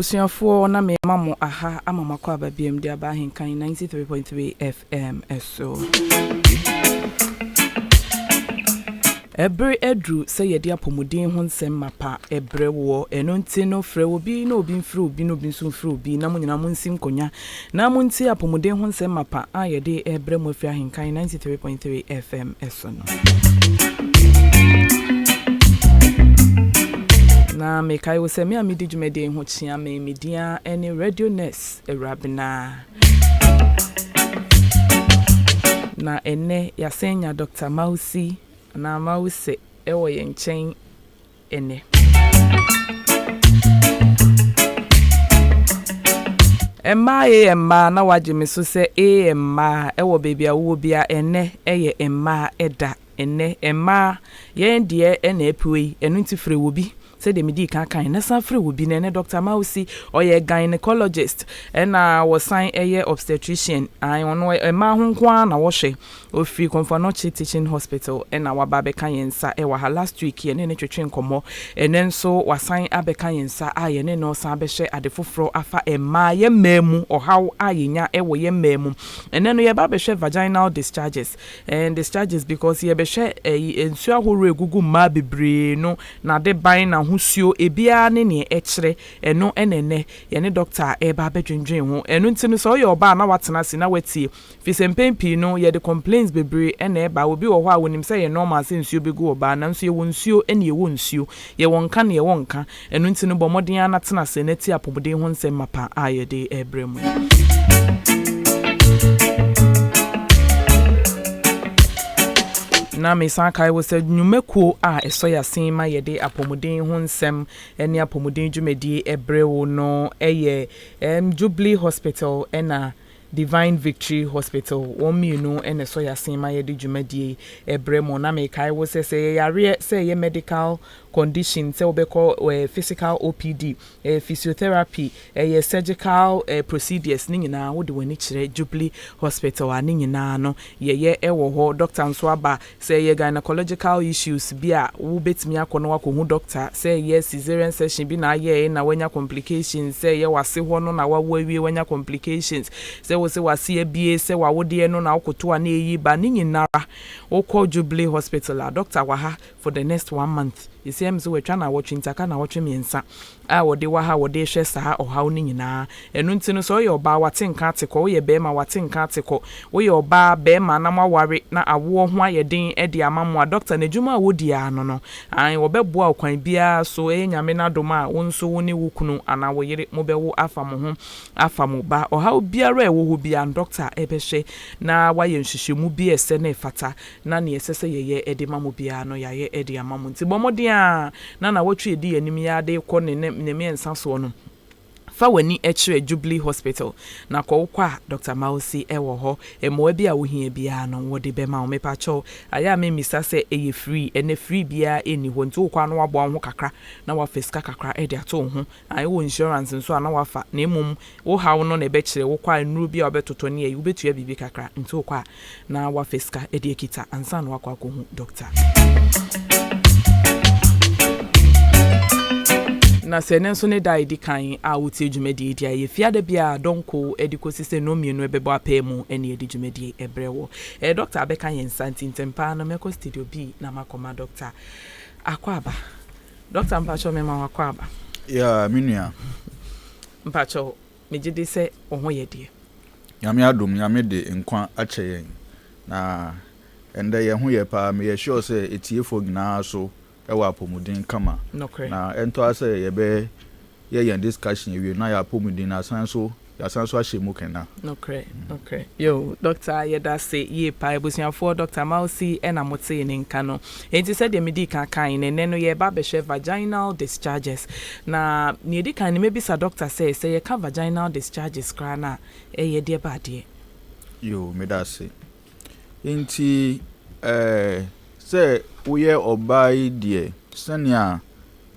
abusuafo na me mamo aha amamako ababiem de aba Ahenkan 93.3 FM eso. Ebre edru se yedi Apomoden ho nsem mapa ebre wo eno nti no frɛ obi na obi mfrɛ obi no obi nso mfrɛ obi na munyina munsim konya na munti Apomoden ho nsem mapa a yedi ebre mo fi Ahenkan 93.3 FM eso no. Na mekai wo se me amidi dwumede ho chia me media ene radio ness erabina na ene yasenya Dr. Mausi na Mause ewo ye nchen ene emma na waje me so se emma ewo baby awo bia ene eye emma eda ene emma ye ndie ena epuei enu ntifre wo bi se de medi kan na sanfre wo bi ne Dr. Mausi oye gynecologist na wo sign eye obstetrician ai ono emma ho nko na wo hwe ofi Comfanochi teaching hospital na waba beka yensa wa ha last week ye ne twetwe nkomo ene nso wasan abeka yensa aye ne no san behye ade foforo afa emma ye memu ohaw ayenya ewo ye memu ene no ye ba behye vaginal discharges and discharges because ye behye ensu ahoro egugu ma bebre no na de ban na husuo ebia ne ekire eno enene ye ne doctor ba bedwendwen ho eno ntinu so ye oba na watena si na watie fisempempi no ye de complaints bebre ene ba obi wo ho a wonim se ye normal se nsuo begu oba na nso ye wonsuo ene ye wonsuo ye wonka ne ye wonka eno ntinu bomoden anatena se nati Apomoden ho nsem mapa aye de ebremu na me san kai wo se nwumekuo a eso ya sen ma ye de Apomoden ho nsem ene Apomoden dwumedi ebrewo no eye Jubilee Hospital ena Divine Victory Hospital wominu ene so ya sen ma ye de dwumedi ebremo na me kai wo se yare se ye medical condition se obeko physical OPD physiotherapy surgical procedures ni nyina wo de wani kire Jubilee Hospital ani nyina no ye ewo ho doctor nso aba se ye gynecological issues bia wo betimi akono wakohu doctor se ye cesarean section bi na ye na wanya complications se ye wase ho no na wawie wanya complications se wo se wase abie se wawode no na okoto na eyi ba ni nyina wo call Jubilee Hospital doctor wa ha for the next 1 month isemzo wetwa na wotwe ntaka na wotwe miensa a wode wa ha wode hwe saa ohaw ni nyina enu ntino so ye oba watenka ateko wo ye bema watenka ateko wo ye oba bema na maware na awo ho ayeden ede amamwa doctor na djuma wodi ano no an wo beboa okwan bia so nyame na doma wo nso wo ne wukunu ana wo yire mo bewo afamo ho afamo ba ohaw biara e wo ho bia doctor ebehwe na waye nhwehwemu bi ese na efata na ne esese ye ede mamo bia no yaye ede amamo nti bomode na wotwe edi anim ya de kɔ ne miensa so no fa wani ekire Jubilee Hospital na kwa Dr. Mausi ewo ho emoa bi a wo hia bia no wo de bema wo mepacho aya me misa se eye free ene free bia eni ho nti kwa no wabo ho kakra na wa fiska kakra e de ato ho ayi wo insurance nso ana wafa na emum wo hawo no na ebe kire wo kwa nuru bia obetoto ne ayi wo betua bibi kakra nti kwa na wa fiska e de ekita ansa no akwa ko hu doctor na senenso ne dai di kan a wotie dwumedi dia ye fiada bia donko edikosise no mienu ebebo apemu ene edi dwumedi ebrewo doctor abeka yensa ntintempa na meko studio B na makoma doctor akwaba doctor mpacho mema wakwaba ya minua mpacho mejide se oho ye die nyame adom nyame de nkwa ache yen na ende ye ho ye pa me ye sure se etiefo nyina so ewa Apomoden kama na ento ase ye ye discussion we na ya Apomoden na sanso ahemu kena okay yo doctor ye da say ye pa ebusiafo Dr. Mausi ena mote ne nka no enti se de medi kan ne no ye ba behwe vaginal discharges na ne di kan ne mebisa doctor say ye ka vaginal discharges kra na ye de ba de yo me da say enti se uye obai die senia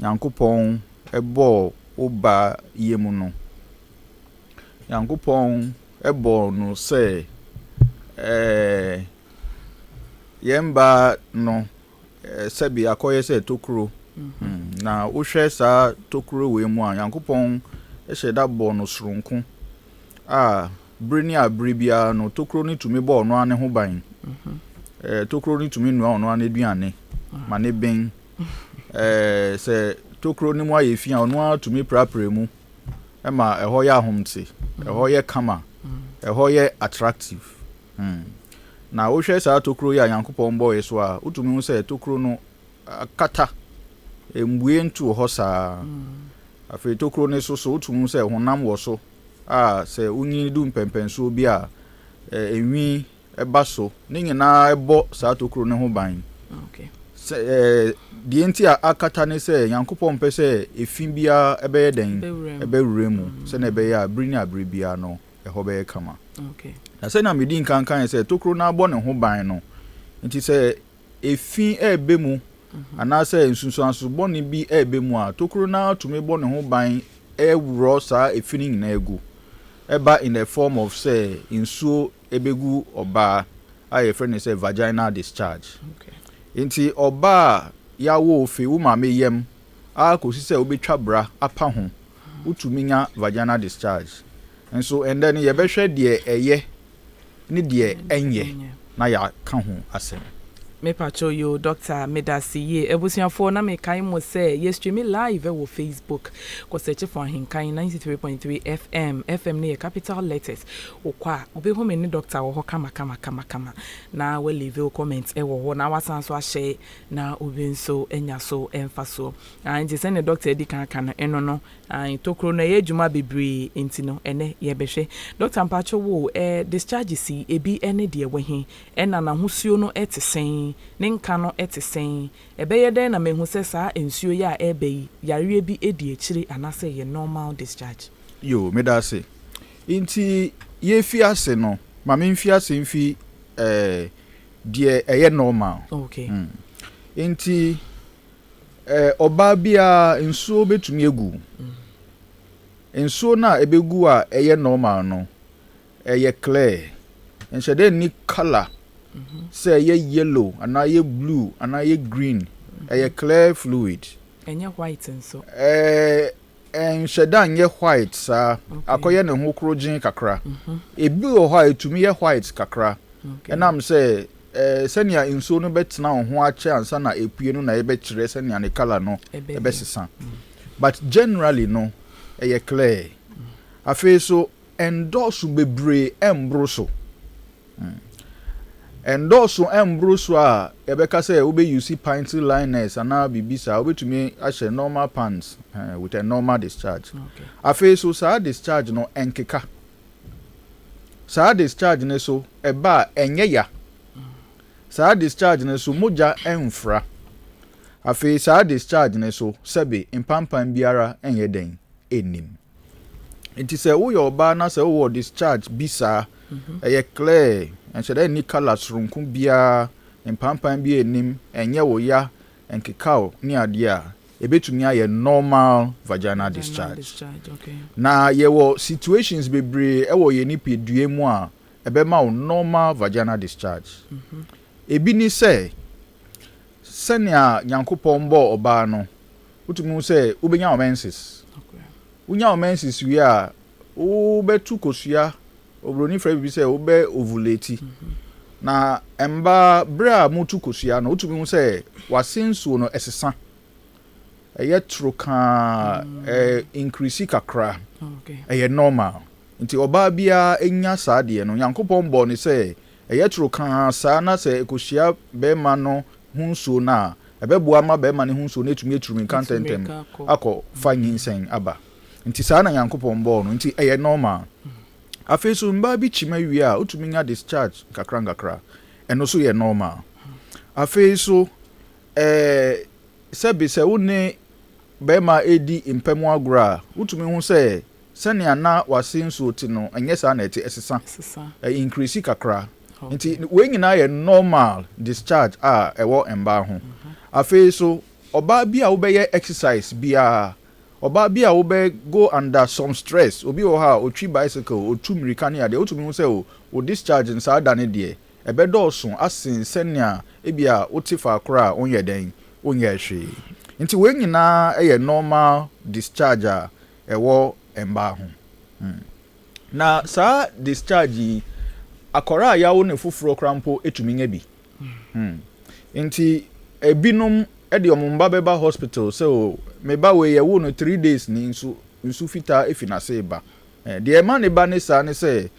Nyankopon ebo oba yemu no Nyankopon ebo no se yemba no sebi akoye se tokuro na wo hwe sa tokuro we mu a Nyankopon ehye da bɔ no soronko a breni a bribia no tokro ni tumi bɔ no ane ho ban tokro ni tumi nua no ane aduane ma ne ben se tokro ni mu aye fi a no tumi prapre mu e ma ɛhɔ yɛ ahomte ɛhɔ yɛ kama ɛhɔ yɛ attractive na wo hwɛ saa tokro ya Nyankopɔn bɔ yeso a utumi hu sɛ tokro no kata embue ntu hɔ saa afei tokro ne so utumi hu sɛ honam wɔ so a sɛ unyi du mpempenso bi a enwi eba so ne nyinaa ɛbɔ saa tokro ne ho ban die nti a akata ne sɛ Nyankopɔn pɛ sɛ efin bia ɛbɛyɛ den ɛbɛwure mu sɛ na ɛbɛyɛ a biri na biri bia no ɛhɔ bɛyɛ kama na sɛ na medi nkankan sɛ tokro na abɔ ne ho ban no nti sɛ efin ɛbɛ mu anaasɛ nsunsuanso bɔ ne bi ɛbɛ mu a tokro na tumi bɔ ne ho ban ɛwuro saa efin nyinaa egu ɛba in the form of say nsuo ebegu oba a yɛ friend say vaginal discharge nti oba ya wo ofe wo ma me yam a kosi sɛ obetwa bra apa ho utumi nya vaginal discharge nso ende ne yɛbɛhwɛ deɛ ɛyɛ ne deɛ ɛnyɛ na ya ka ho asɛm me pacho yo Dr. Medasi ye ebusiafo na me kai mo se ye stream live wo Facebook ko search for Ahenkan 93.3 FM ne capital letters okwa obi ho me ni doctor wo kama na we leave comment e wo na wasan so ahye na obi nso enya so emfa so and se ne doctor edi kan eno no an tokro na ye djuma bebre enti no ene ye behwe Dr. Mpacho wo discharge si ebi ene de we he ena na hosuo no etesen ne nka no etesen ebeye den na mehu se saa ensuo ya ebe yare bi edi akire anase ye normal discharge yo medase inti ye fi ase no ma me fi ase mfi de eye normal okay inti oba bia ensuo betumi egu ensuo na ebegu a eye normal no eye clear enhyede ni color say ye yellow and ye blue and ye green a clear fluid and ye white and so and shedan ye white sa akoye ne ho krojin kakra ebi o white to me ye white kakra and am say senia inso no betena ho ache ansa na epue no na ye bekire senia ne color no ebe sesa but generally no ye clear afi so endorse bebre embroso endorse embroso a ebeka say we use pint liners and bibisa we to me ashe normal pants with a normal discharge afi so sa discharge no enkeka sa discharge ne so eba enye ya sa discharge ne so moja enfra afi sa discharge ne so sebe impampan biara enye den enim enti say wo your ba na say wo discharge bisa eye clear and should any colors runku bia impampan bi enim enye wo ya enkekao ni adea ebetumi aye normal vaginal discharge okay na ye wo situations bebre e wo ye ni pedue mu a ebema wo normal vaginal discharge ebi ni say senia Nyankopɔn bɔ oba no utumi say ubenya menses okay unya menses wi a wo betu kosua obroni fra bi say wo be ovulate na emba bra mutu kosua no utumi hu say wasensuo no esesa eye troka increase kakra okay eye normal nti oba bia enya saade no Nyankopɔn bɔ ne say eye troka sa na say ekosia be ma no hunsuo na ebeboa ma be ma ne hunsuo na etumi etumi kantentem akọ fanyin aba nti sa na Nyankopɔn bɔ no nti eye normal afi so mba bi chima wi a utumi nya discharge kakra eno so ye normal afi so sebi se woni be ma edi impemu agora utumi hu se sene ana wasenso ti no enye sa na eti esesa increase kakra nti we nyina ye normal discharge a ewo emba ho afi so oba bi a wo be ye exercise bia oba bia wo be go under some stress obi wo ha o twi bicycle o tu mirika ne ade o tumi hu say o discharge nsa da ne de ebe dɔɔso asen senia ebia wo ti fa akora onye den onye hwe nti we nyina eye normal discharge a ewo emba ho na saa discharge akora ya wo ne foforo krampo etumi nya bi nti ebinom de omumba beba hospital so me ba we ye wo no 3 days ni nsu fita efinase ba de ma ne ba ne sa ne se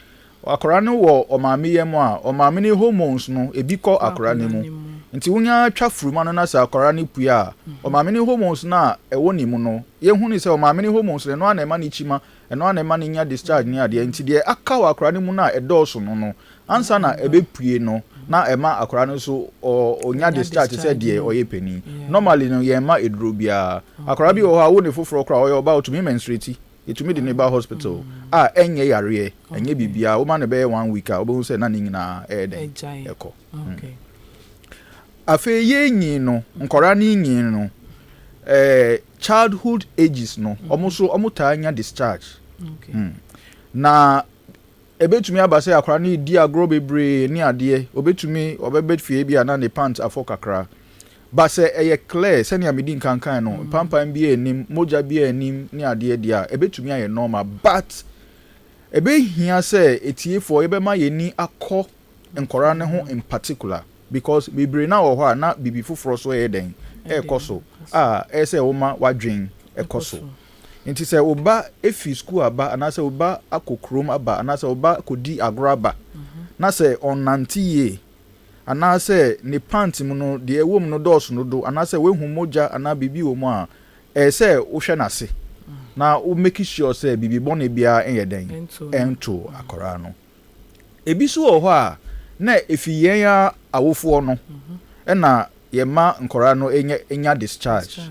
akora ne wo omame yem a omame ne hormones no ebi kọ akora ne mu nti wonya twa fruma no na sa akora ne pua omame ne hormones na ewo ni mu no ye hu ni se omame ne hormones no ana ema ne chima eno ana ema ne nya discharge ni ade nti de aka wa akora ne mu na edoso no ansa na ebepue no na ema akora no so onya discharge se de oye pani normally no ye ma eduro bia akora bi o ha wo ne foforo kra oye oba to me menstruate etumi de neighbor hospital enye yare enye bibia wo ma ne be 1 week a obo se na ni nyina den eko okay afe ye nyin no nkora ni nyin no childhood ages no omo ta anya discharge okay na ebetumi abase akora ni di agro bebre ni ade obetumi obebet fie bia na ne pant afọ kakra ba se eye clear se ni amedi nkankan no pampan bi enim moja bi enim ni ade dia ebetumi aye normal but ebe hia se etiefo ebe ma ye ni akọ nkora ne ho in particular because bebre na wo ho na bibi foforo so ye den ekoso ese wo ma wadwen ekoso nti se oba efi school aba anase oba akokrom aba anase oba kodi agro aba na se onantiye anase ne pant mu no de ewo mu no dos no do anase wehu moja ana bibi wo mu a se wo hwe nase na wo make sure say bibi bone bia enye den ento akora no ebi so wo ho a na efi yen ya awofo no na ye ma nkora no enya discharge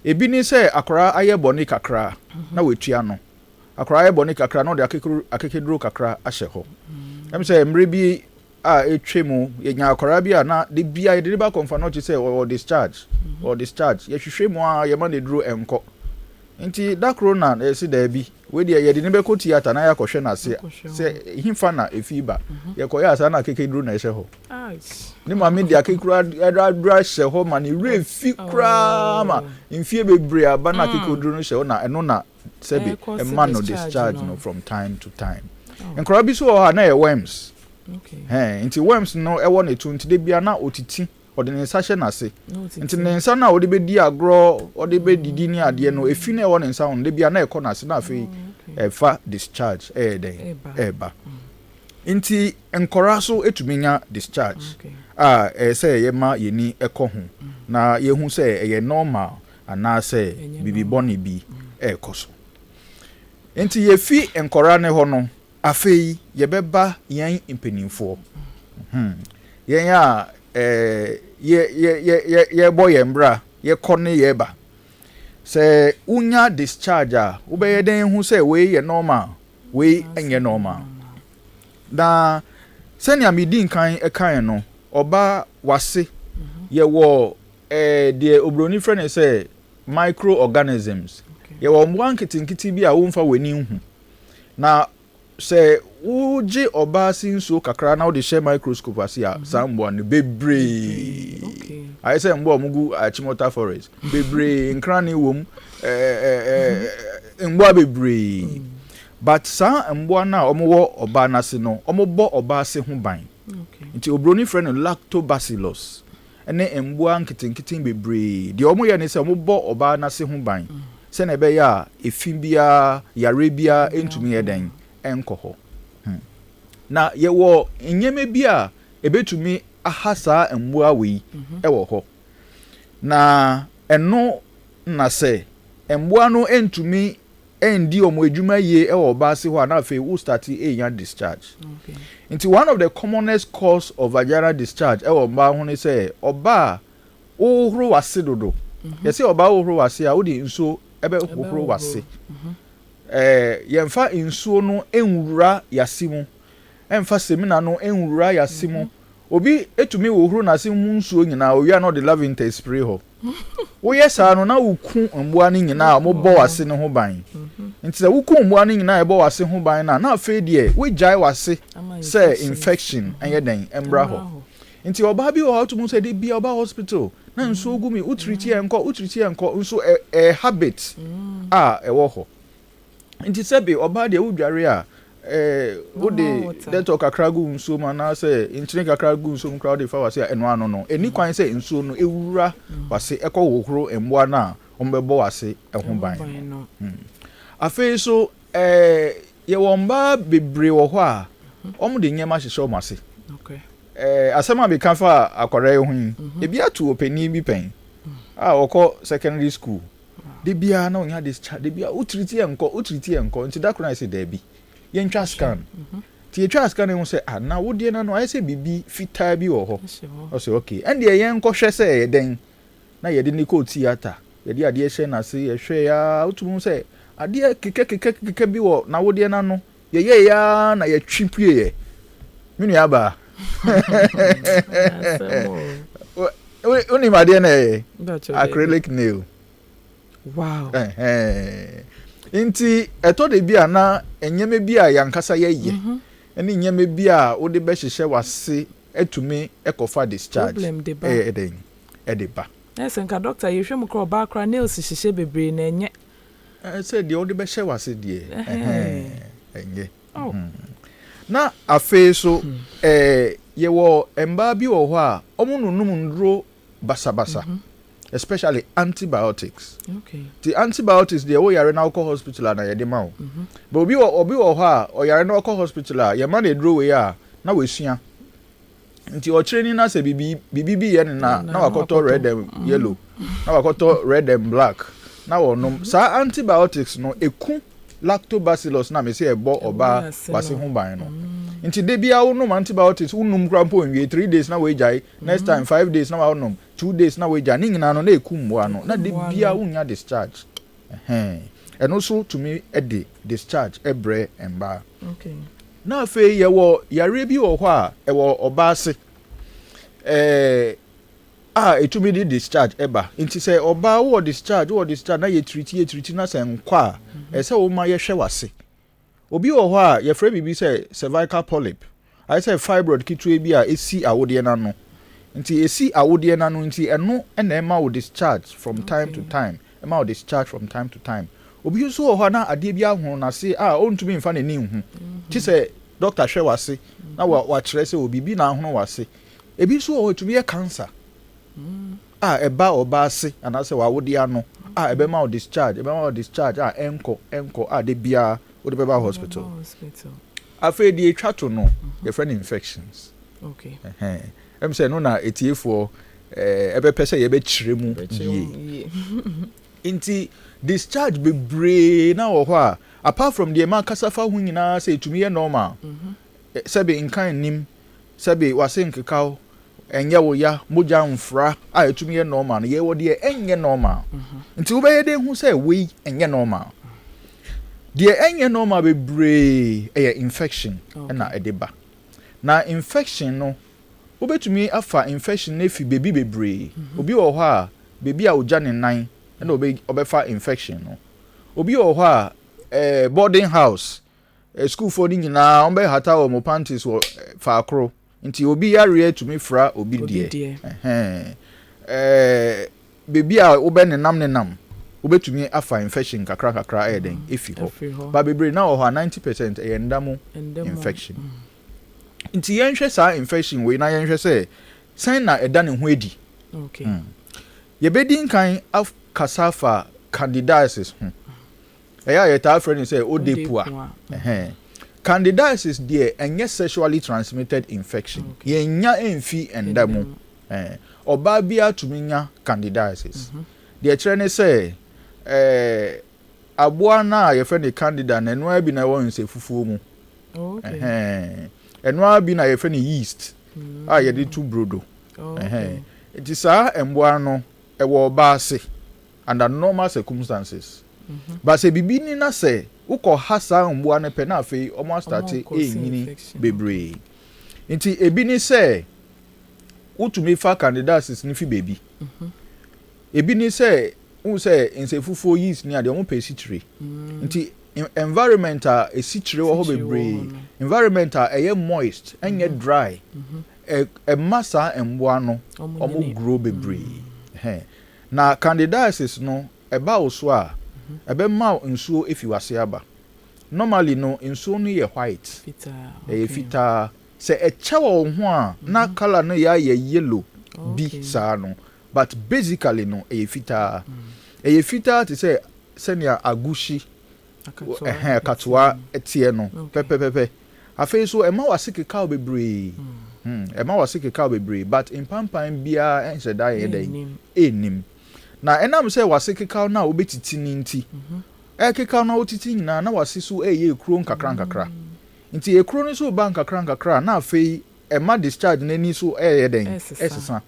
ebi ni se akora aye bone kakra na wetua no akora aye bone kakra no de akekeduro kakra ahye ho em se mre bi etwemu yenya akora bi na de bia ye de ba confirm no say or discharge ye hwehwe mu a ye ma ne duro enko nti da corona esi da bi we de ye de ne be ko theater na ya kohwe na se himfa na efiba ye ko ya asa na akekeduro na ehye ho ni mama de akekura adra hye ho ma ne refi kra ma mfie bebre aba na akekeduro no hye ho na eno na sebe e man no discharge no from time to time enkora bi so ha na ye worms okay nti worms no e won etu nti de bia na otiti ode ne nsa hye na se nti ne nsa na ode be di agro ode be didi ni ade no efi na e won nsa on de bia na e kọ na se na afei fa discharge den eba nti enkora so etuminya discharge say ye ma ye ni ekọ ho na ye hu say ye normal ana say bibi boni bi ekoso nti ye fi enkora ne ho no afei ye beba yen impenimfo yen ya ye boy embra ye kone ye ba se unya discharge wo be ye den hu say we ye normal we enye normal da senia medi nkan ekan no oba wase ye wo de obroni friend say microorganisms ye wo mwa nkitinkiti bi a wo mfa wani hu na se uji oba sinso kakra na wo de share microscope asia sambo ne bebre I say mbo mugu achimota forest bebre nkrani wom mbo bebre but sa mbo na omo oba na se no omo bo oba se ho ban nti obroni friend lactobacillus ene mbo nkitinkiti bebre de omo ye ne se omo bo oba na se ho ban se na be ya efin bia yare bia entumi eden enkoho na ye wo enyeme bia ebetumi ahasa mbo awe ewo ho na eno na se mbo no entumi endi omo edwuma ye ewo ba se ho na fe wo start yan discharge into one of the commonest cause of vaginal discharge ewo ba ho ne se oba ohoro wase dodo ye se oba ohoro wase a wo di nso ebe ohoro wase yemfa nsuo no enwura yasimu emfa semina no enwura yasimu obi etumi ohuru na se hu nsuo nyina owia no de lavender spray ho wo yesa no na wuku mboa ni nyina mo bo wase ne ho ban nti se wuku mboa ni nyina e bo wase ho ban na afa de we jai wase say infection anye den embra ho nti oba bi wo to mu se de bia oba hospital na nsuo gumi utriti enko nso habit e wo ho nti sebe oba de udware a wode deto kakra gu nsuo ma na se intine kakra gu nsuo mu crowd fa wase eno ano no eni kwan se nsuo no ewura wase ekowohoro emboa na ombebo wase eho ban afi so ye womba bebre wo ho a omo de nyema hyehye o mase asema be kan fa akwara ye hu ebi atu opani bi pen okọ secondary school de bia na onya discharge de bia utriti enko nti da kura ise da bi ye ntwa scan ti ye twa scan e se na wodie na no aye se bibi fitaa bi wo ho o se okay and ye enko hwe se ye den na ye de ni ko theater ye de ade hwe na se ye hwe ya utum se ade keke bi wo na wodie na no ye ya na ye twipue ye minu aba Uni madene acrylic nail. Wow. Inti eto de bia na enyeme bia yankasa ye. Eni nyeme bia wo de be hyehye wase etumi ekofa discharge. Problem de ba. Edeba. Yes, nka doctor ye hwem kro ba kra nails hyehye bebre na enye. Say de wo de be hye wase de. Enye. Oh. Na afi so ye wo emba bi wo ho a omununum ndro basabasa especially antibiotics. Okay. The antibiotics they wo yare na alcohol hospital na ye de ma wo. But obi wo ho a o yare na alcohol hospital ye ma na edro we a na wesua. Nti o training na se bibi ye na wakoto red and yellow. Na wakoto red and black. Na wonom sa antibiotics no eku lactobacillus na me se ebo oba wase ho ban no. Nti de bia wo nom antibiotics unum krampo nwie 3 days na we jai next time 5 days na wa nom 2 days na we jai ni nyina no na ekumwa no na de bia unya discharge eno so to me ede discharge ebre emba. Okay. Na fe ye wo yare bi wo ho a e wo oba ase etumi di discharge eba nti se oba wo discharge na ye treat na se nkwa a se wo ma ye hwe wase obi wo ho a ye frɛ bibi se cervical polyp I say fibroid kitwe bi a esi awode na no nti esi awode na no nti eno na ema wo discharge from time to time ema wo discharge from time to time obi so wo ho na ade bi ahunu na se ontumi mfa na ni hu ti se doctor hwe wase na wa kyerɛ se obi bi na ahunu wase ebi so wo tumi ye cancer eba oba ase anase wa wodi ano ebe ma discharge enko de bia wo de beba hospital afa di etwa to no your friend infections. Okay. Em say no na etiefo ebe pese ye be kyire mu ye inti discharge be bre na wo ho a apart from the man kasafa hu nyina say etumi ye normal sebe nkan nim sebe wase nkekaw enye wo ya moja mfra etumi ye normal ye wo de enye normal nti wo be ye de hu say we enye normal de enye normal be bre infection na edeba na infection no wo betumi afa infection na fi baby bebre obi wo ho a baby a oja ne nan na obefa infection no obi wo ho a boarding house school for ni nyina on be hata wo mo panties wo fa akro nti obi yare tumi fra obi die baby a wo be ne nam wo betumi afa infection kakra eden efi ho ba bebre na wo ho 90% ndamo infection nti yenhwe sa infection we na yenhwe se san na eda ne ho edi. Okay. Ye bedin kan of cassava candidiasis eya ye ta friend say odepua candidiasis there enye sexually transmitted infection yenya enfi endamu oba bia tuminya candidiasis the trend say aboa na ye friend candida na eno abi na won se fufuo mu eno abi na ye friend yeast ye de tu brodo it is emboa no ewo baase under normal circumstances but se bibi ni na se uko hasa emboa no pe na afei omo start enyini bebre nti ebi ni se utumi fa candidacies ni fi baby ebi ni se un se nsefufuo yeast ni ade omo pe sitire nti environment a esitire wo ho bebre environment a eye moist enye dry massa emboa no omo grow bebre na candidiasis no eba oso a ebe ma nsuo efi wase aba normally no nsuo no yɛ white fita sɛ ɛkyɛ wɔ ho a na color no yɛ yellow bi saa no but basically no fita fita te sɛ sɛnea agushi katoa etie no pepepepe afei so ɛma wase kekao bebree ɛma wase kekao bebree but impampan bia ɛnhyɛ da yɛ dɛ enim na ɛnam sɛ wase kekao na obetiti ni nti kekao na otiti nyina na wase so ɛyɛ ekuro nkakra nti ekuro no so ba nkakra na afei ɛma discharge n'ani so ɛyɛ dɛn ɛsesa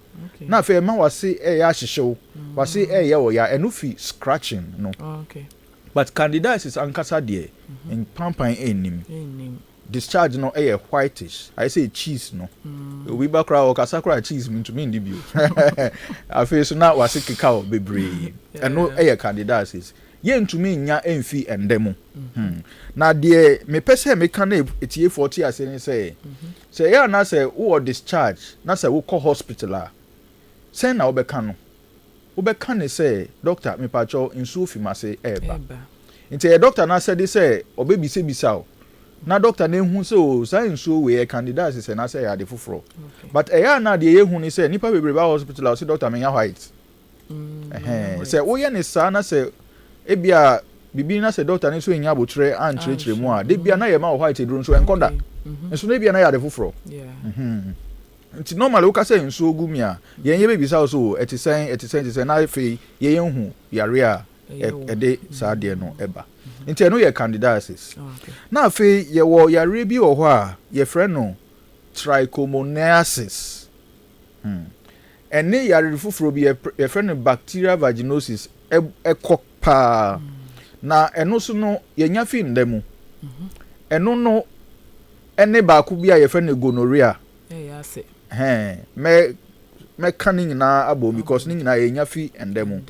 na afei ɛma wase ɛyɛ ahyehyew wase ɛyɛ wɔ ya ɛno fi scratching no but candidiasis ankasa deɛ impampan enim discharge no whitish I say cheese no we ba kra o kasa kra cheese ntumi ndi bio afei so na wase kekao bebree ɛno candidiasis ye ntumi nya emfi endemu na de me pese me kan etie 40 ase ni say ya na say wo discharge na say wo call hospital a say na wo be kan no wo be kan say doctor me pacho nsu fi mase eba nti doctor na say say obebi se bisa na doctor na hu say o say nsu we candidate say na say ya de foforo but ya na de ye hu ni say nipa bebre ba hospital o say doctor me nya white say wo ye ni sa na say ebia bibi na say doctor ni so nya abotre an chirechire mu a de bia na ye ma white eduro so enkoda nso na bia na ya de foforo nti normally wo ka say nso ogumi a ye bebi sa so etisen na fe ye hu yare a de sa de no eba nti eno ye candidiasis na fe ye wo yare bi wo ho a ye frɛ no trichomoniasis ene yare foforo bi ye frɛ no bacterial vaginosis ekɔ na eno so no ye nya fi ndemu eno no ene ba ku bi a ye frɛ no gonorrhea me kan nyina abo because ni nyina ye nya fi ndemu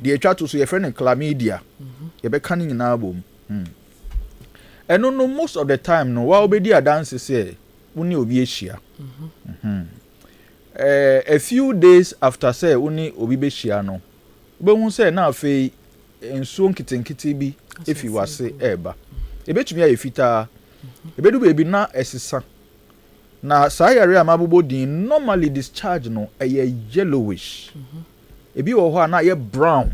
de etwa to so ye frɛ no chlamydia ye be kan nyina abo eno no most of the time no wa obedi adanse say uni obi ehia a few days after say uni obi be hia no obehu say na afei ensuo nkitenkite bi efi wase eba ebetumi aye fita ebedu bebi na esesa na saa yare amabobo din normally discharge no yellowish ebi wo ho na ye brown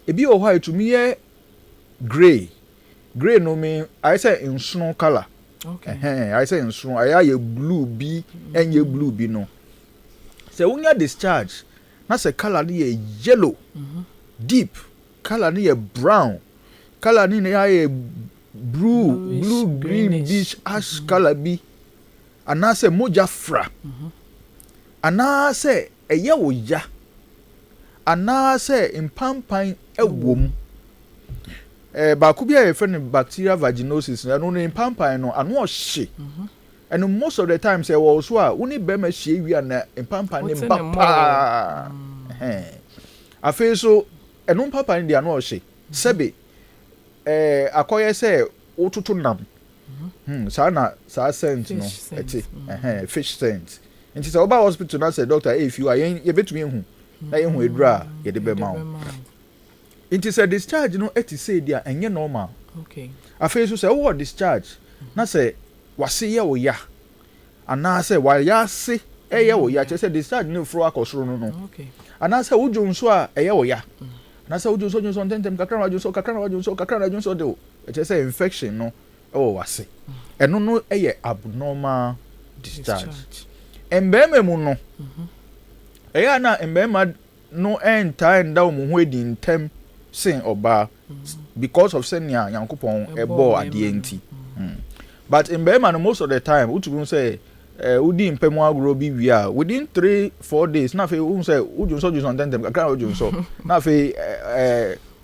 ebi wo ho etumi ye gray no mean I say nsuno color I say nsuno ay blue bi enye blue bi no se unya discharge na se color ni ye yellow deep color ni ye brown color ni ye blue green beach ash color bi anase moja fra anase eye wo ya anase impampan ewom ba ku bia ye friend bacterial vaginosis no impampan no ano ohye and most of the time say wo so a uni be ma hye wi na impampan ne bapa afei so eno impampan de ano ohye sebe akoye say otutu nam sa scent no eti fish scent nti say oba hospital na say doctor if you are ye betumi hu na ye hu edura ye de be ma nti say discharge no eti say dia enye normal afei so say wo discharge na say wase ye wo ya ana say wa ya se ye wo ya che say discharge no fro akosoro no ana say wo dwonso a ye wo ya na say wo dwonso tentem kakra wa dwonso de che say infection no wase eno no abnormal discharge embeme mu no na embema no enta nda wo ho edi ntem sen oba because of senia yankopon ebo ade enti but embema no most of the time utubu say udi mpemu agro bi wia within 3-4 days na fe un say ujunso tentem kakra ujunso na fe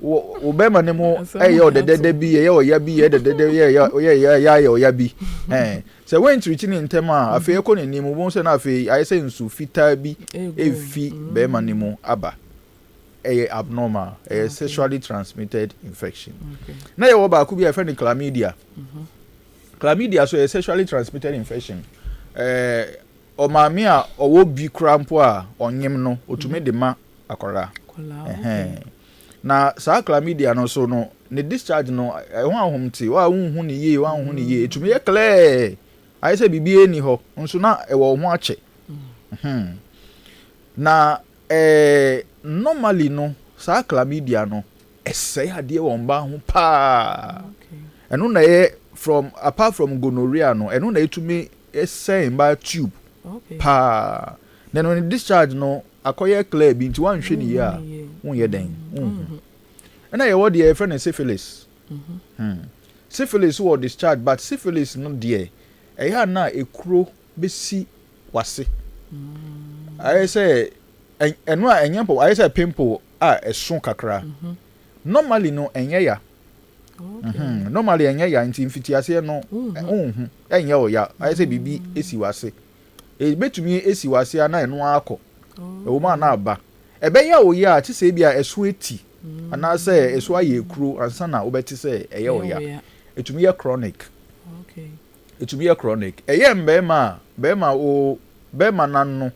wo be ma ne mo o de bi ye o ya bi ye de o ya bi se when treating in tema afi eko ne nimu bon se na afi I say nsu fita bi efi be ma ne mo aba abnormal sexually transmitted infection na ye wo ba ku bi afi ne chlamydia so sexually transmitted infection o maami a owo bi krampo a onyem no otume de ma akora na saa chlamydia no so no ne discharge no ho ahomte wa hu ne ye wa hu ne ye etumi ye clear ayi se bibie ni ho nso na e wo ho ache na normally no saa chlamydia no esay ade won ba ho pa eno na ye from apart from gonorrhea no eno na etumi esay ba tube pa then when discharge no akoye clear bi nti wan hwe ni ya won ye den na ye what the friend syphilis syphilis wo discharge but syphilis no there eya na ekuro besi wase I say eno a enyampo I say pimple a eson kakra normally no enye ya normally enye ya nti mfitiase no enye o ya I say bibi esi wase betumi esi wase na eno akọ e ma na aba ebe ya o ya ti se bia eso eti ana say eso aye ekuro ansa na obeti say eye o ya etumi ye chronic etumi ye chronic eye mbema bema nanu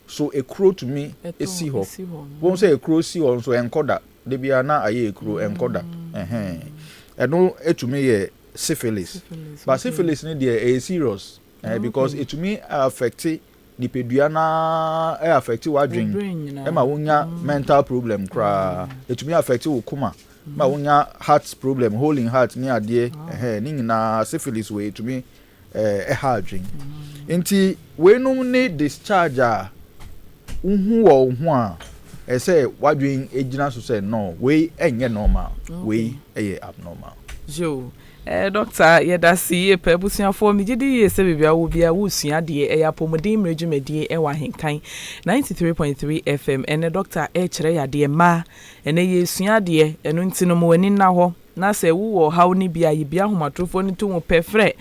so ekuro tumi esi ho won say ekuro si ho so enkoda de bia na aye ekuro enkoda eno etumi ye syphilis but syphilis ni dey serious because etumi affect nipedua na affect wadwen ma wonya mental problem kra etumi affect wo kuma ma wonya heart problem hole in heart ni ade ni na syphilis we etumi hardwin nti we no ne discharge a unhu wo ho a say wadwen ejina so say no we enye normal we eye abnormal jo doctor yedasi pebusiafo migidi yese bibia wo bia wo sua de Apomoden Mmere dwumadi wa Ahenkan 93.3 FM ene doctor kire yade ma ene ye sua de eno ntino mo ani na ho na se wo haw ni bia ye bia homatrofo ni to mo pefre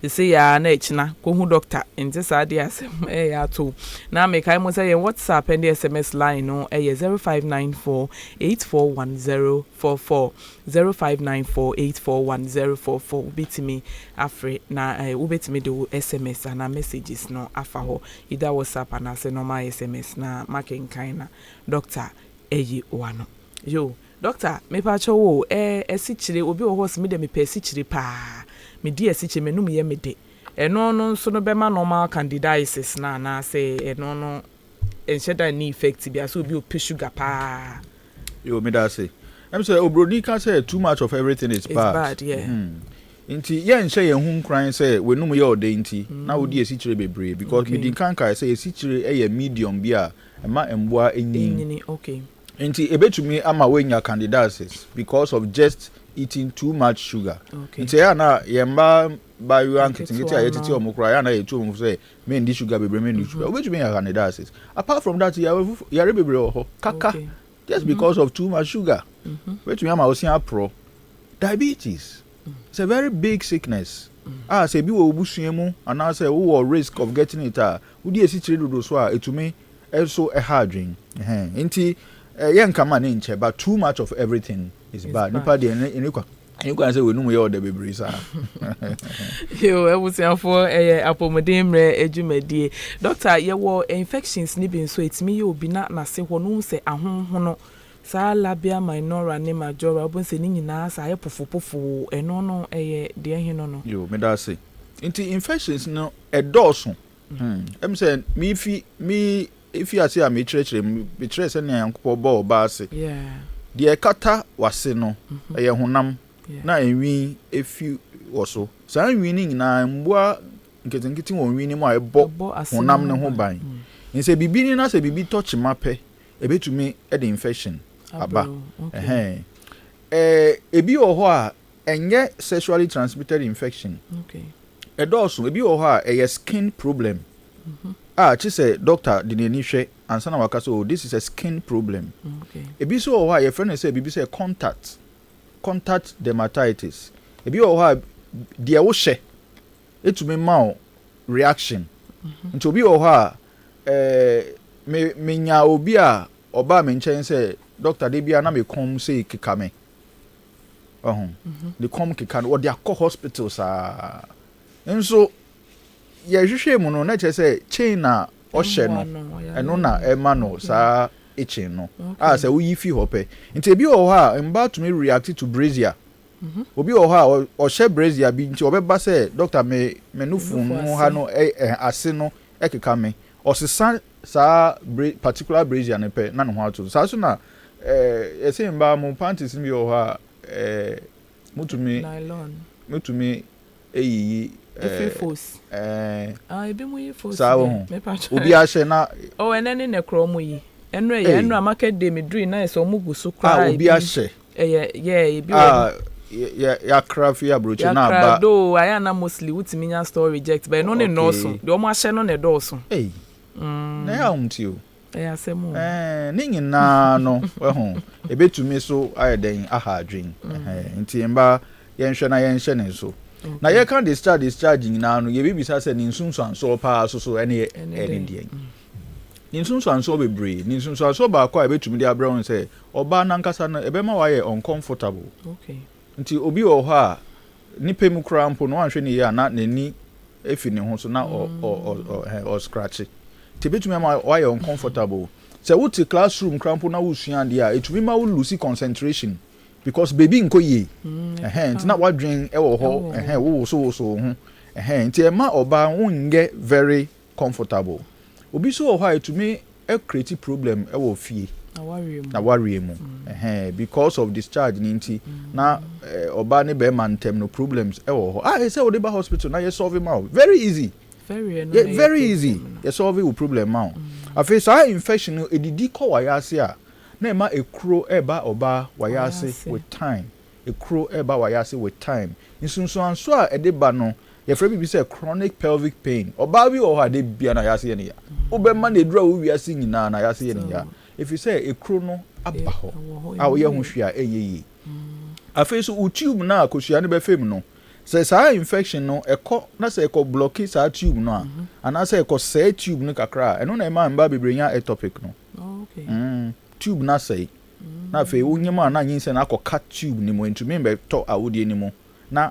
se ya na echina ko hu doctor nti sa de asem ya to na me kai mo say ye WhatsApp and SMS line no 0594841044 0594841044 bitimi afre na ubetimi do SMS na messages no afa ho either WhatsApp and say normal SMS na makenkan na doctor wano yo doctor me pa cho wo esichire obi wo hos me de me pa esichire pa me di esichire menum ye me de eno no nso no be ma normal candidiasis na say eno no ensheda ni effect bi aso obi o pe sugar pa yo me da say I'm say obroni can say too much of everything is bad yeah nti ye nche ye hu kran say wenum ye ode nti na wo di esichire bebre because me din kan kai say esichire e ye medium bi a ma emboa enyin okay nti ebetumi ama wenya candidiasis because of just eating too much sugar nti ya na ye mba ba you anketingeti a yetiti omukura ya na ye tu omu say me ndi sugar bebre me ndi sugar obetumi ya candidiasis apart from that ya bebre ho kaka just because of too much sugar betumi ama osia pro diabetes it's a very big sickness say bi wo obusuan mu and say wo risk of getting it wo di esi chire dodo so a etumi also hardwin nti yen kama ne nche but too much of everything is bad nipa de enikwa say we no ye order bebre sa yo ebusiafo Apomoden Mmere adwumadie doctor ye wo infections ni bi so etimi ye obi na se ho no se ahonhono sa labia minora ne majora obonse ni nyina sa ye pofopofo eno no de ehino no yo me da say nti infections no edoso say if you see a me se ne yankopɔ bɔ ba ase de kata wase no ye honam na enwi efi woso sa enwi ni nyina mboa nketenketi won wi ni mo ayebɔ honam ne ho ban nse bibi ni na se bibi touch mape ebetumi e de infection aba ebi oho a enye sexually transmitted infection edoso ebi oho a eye skin problem she said doctor did any hwe ansa na waka so this is a skin problem ebi so oho a your friend say bibi say contact dermatitis ebi oho a de wo hye etumi ma reaction nti obi oho a me nya obi a oba me nchen say doctor de bia na me kom say kika me the kom kika no de akọ hospitals enso ye hwehwe mu no na che say chain na o hye no eno na ema no sa itching no say we fi hope nti ebi o ha mba to me react to brazier obi o ha o she brazier bi nti obeba say doctor me nufu no ha no ase no ekeka me o sesa sa particular brazier ne pe na no ho ato sa so na ese mba mo panties mi o ha mutumi nylon mutumi eyi force ebi mu yi force me pa obi a hye na enene ne kro mu yi enu amaka de me dream na so mu gusu kra obi a hye ebi ya craft ya broche na ba do aya na mostly wutimi nya store reject but no ne no so de omo ahye no ne do so na ya untio asemu ne nyina no ho ebetumi so ayeden aha adwen nti mba yenhwe na yenhye ne so na ye kan discharge nyina no ye bibisa se ne nsunsuan so pa so ene die ne nsunsuan so bebre ne nsunsuan so ba kwa ebetumi de abra se oba nankasa no ebema wa ye uncomfortable nti obi wo ho a nipa mu krampo no anhwe ne ya na nani efi ne ho so na o scratch tibetumi ma wa ye uncomfortable se wuti classroom krampo na wusua de a etumi ma wo lose concentration because baby nko ye nti na wadwen ewo ho wo so ho nti e ma oba wonge very comfortable obi so ho etumi create problem ewo fie na worry mu because of discharge nti na oba ne be man tem no problems ewo ho say we dey ba hospital na you solve him out very easy very easy you solve the problem out afi so infection no edidi ko wayase a na ema ekro eba oba wayase with time ekro eba wayase with time nsunsu anso a edeba no ye fra bibi say chronic pelvic pain oba bi o ha de bia na yase ne ya obema na edura wo wiase nyina na yase ne ya if you say ekro no aba ho a wo ye ho hwia eyeye afi so tube na akohua ne be fam no say sa infection no ekọ na say ekọ block sa tube no a ana say ekọ say tube no kakra eno na ema mba bebrenya ectopic no tube na say na fe wonyema na nyinse na akọ cut tube ni mo ntumi be to awodie ni mo na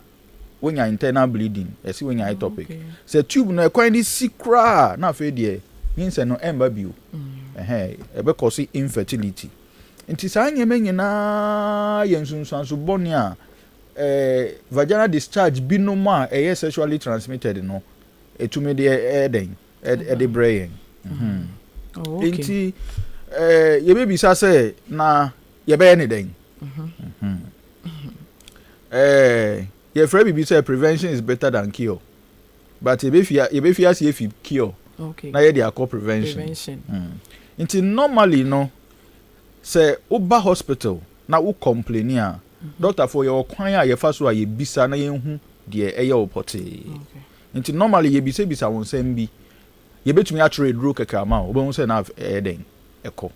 wonya internal bleeding esi wonya ectopic say tube no ekwan ni sikra na fe de nyinse no emba bio ebe cause infertility nti sa nyeme nyina yensunsanso boni a vaginal discharge binoma sexually transmitted no etumi de de brain nti ye baby say na ye be any den ye free baby say prevention is better than cure but ye be fear see if cure na ye dey call prevention nti normally no say oba hospital na wo complain a doctor for your kwan a ye fa so a ye bisa na ye hu de eye opote nti normally ye bisa won sem bi ye betumi a trade ro kaka ma obo say na den eko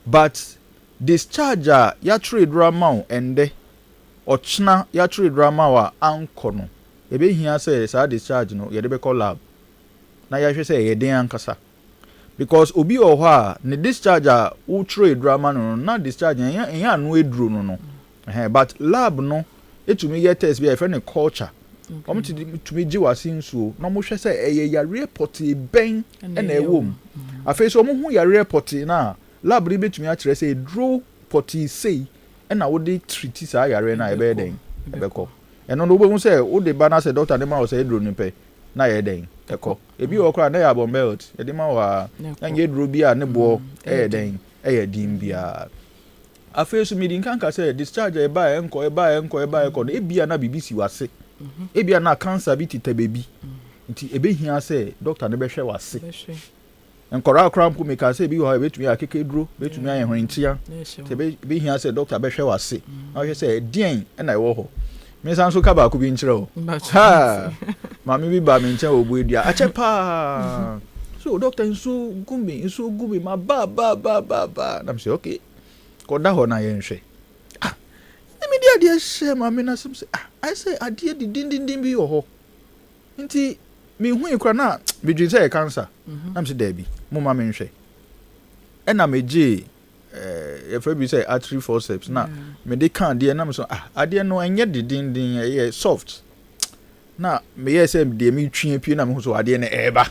but discharge ya trade ro ma ende ochna ya trade ro ma wa anko no e be hia say sa discharge no ye de be call lab na ya hwe say ye den ankasa because obi o ho a ne discharge wo trade ro ma no na discharge en ya no eduro no but lab no etumi ye test be a friend culture omo to me jiwase nsuo na mo hwe say eye report ben na ewom afi so mo hu ya report na lab ri betumi a kire say draw poti sei na wo dey treat sa yare na ebe den ebeko eno no bo say wo dey ba na say doctor dey ma wo say draw ni pe na ye den eko ebi wo kra na ya bomb belt e dey ma wa na ye draw bi a ne bo den dim bia afi so mi din kan ka say discharge e ba enko no ebia na bibisi wase ebia na cancer bi tita baby nti ebe hia say doctor ne be hwe wase enkora krampo me ka say bi ho betumi akeke duro betumi ayehwentia te be hia say doctor be hwe wase na hwe say dien na ewo ho me san so ka ba ku bi nkyere ho ha mami bi ba me nkyere obu edia achepa so doctor nso gumi ma ba na me say okay koda ho na yenhwe me dia share mami na some say I say adie di din bi ho nti me hu ikra na me dwi say cancer na me say da bi mo ma me nhwe e na me je e fa bi say artery forceps na me de kan de na me so adie no enye di din e soft na me ye say de me twi pie na me so adie na eba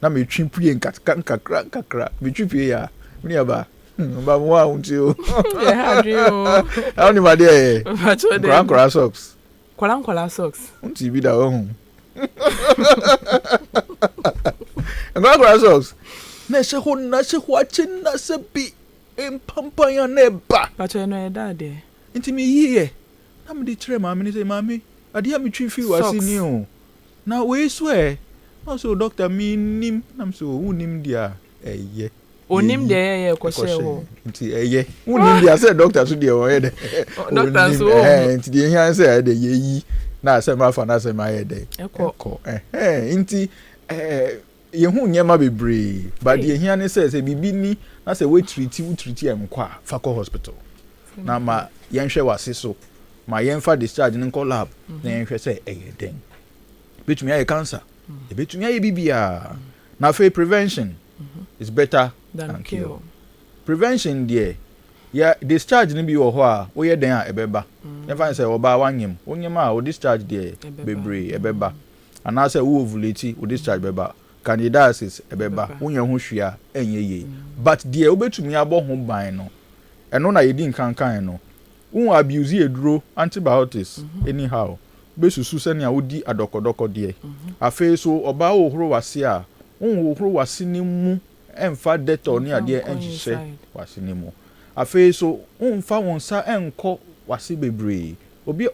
na me twi pie nkakra me twi pie ya Niaba. Ba mo a unti Yeah, dream. How ni ma dey? Kwara socks. Kwala socks. Unti bi da ho. Kwara socks. Na se ho achi na se bi empampanya na ba. Pacho no e da de. Nti me yiye. Na me di tre ma me say mami, ade am twi fi wasi ni o. Na we swear. Na so doctor me nim, na so who nim dia eye. Onim de ye ko she ho. Nti eye. Who nim dia say doctor so dia wo ye de. Doctor so. Nti de hian say de ye yi. Na say ma fa na say ma ye de. Eko. Nti ye hu nyema bebre. But de hian ne say bibi ni na say we treat em kwa Fako hospital. Na ma yenhwe wase so. Ma yenfa discharge in lab. Na yenhwe say eye den. Betumi aye cancer. Betumi aye bibia. Na for prevention is better than cure. Prevention there. Yeah, discharge ni bi wo ho a wo ye den a ebeba. Yenfa say oba wanyem. Onyem a wo discharge there bebre ebeba. Ana say wo ovulate wo discharge beba. Candidiasis ebeba. Wonya ho hwia enye ye. But there obetumi abo ho ban no. Eno na yedi nkankan no. Wo abuse eduro antibiotics anyhow. Besusu se ne awodi adokodoko de. Afi so oba ohoro wase a, ohoro wase ni mu emfa detol ni ade enhye wase ni mu. Afi so umfa wonsa enko wase bebre.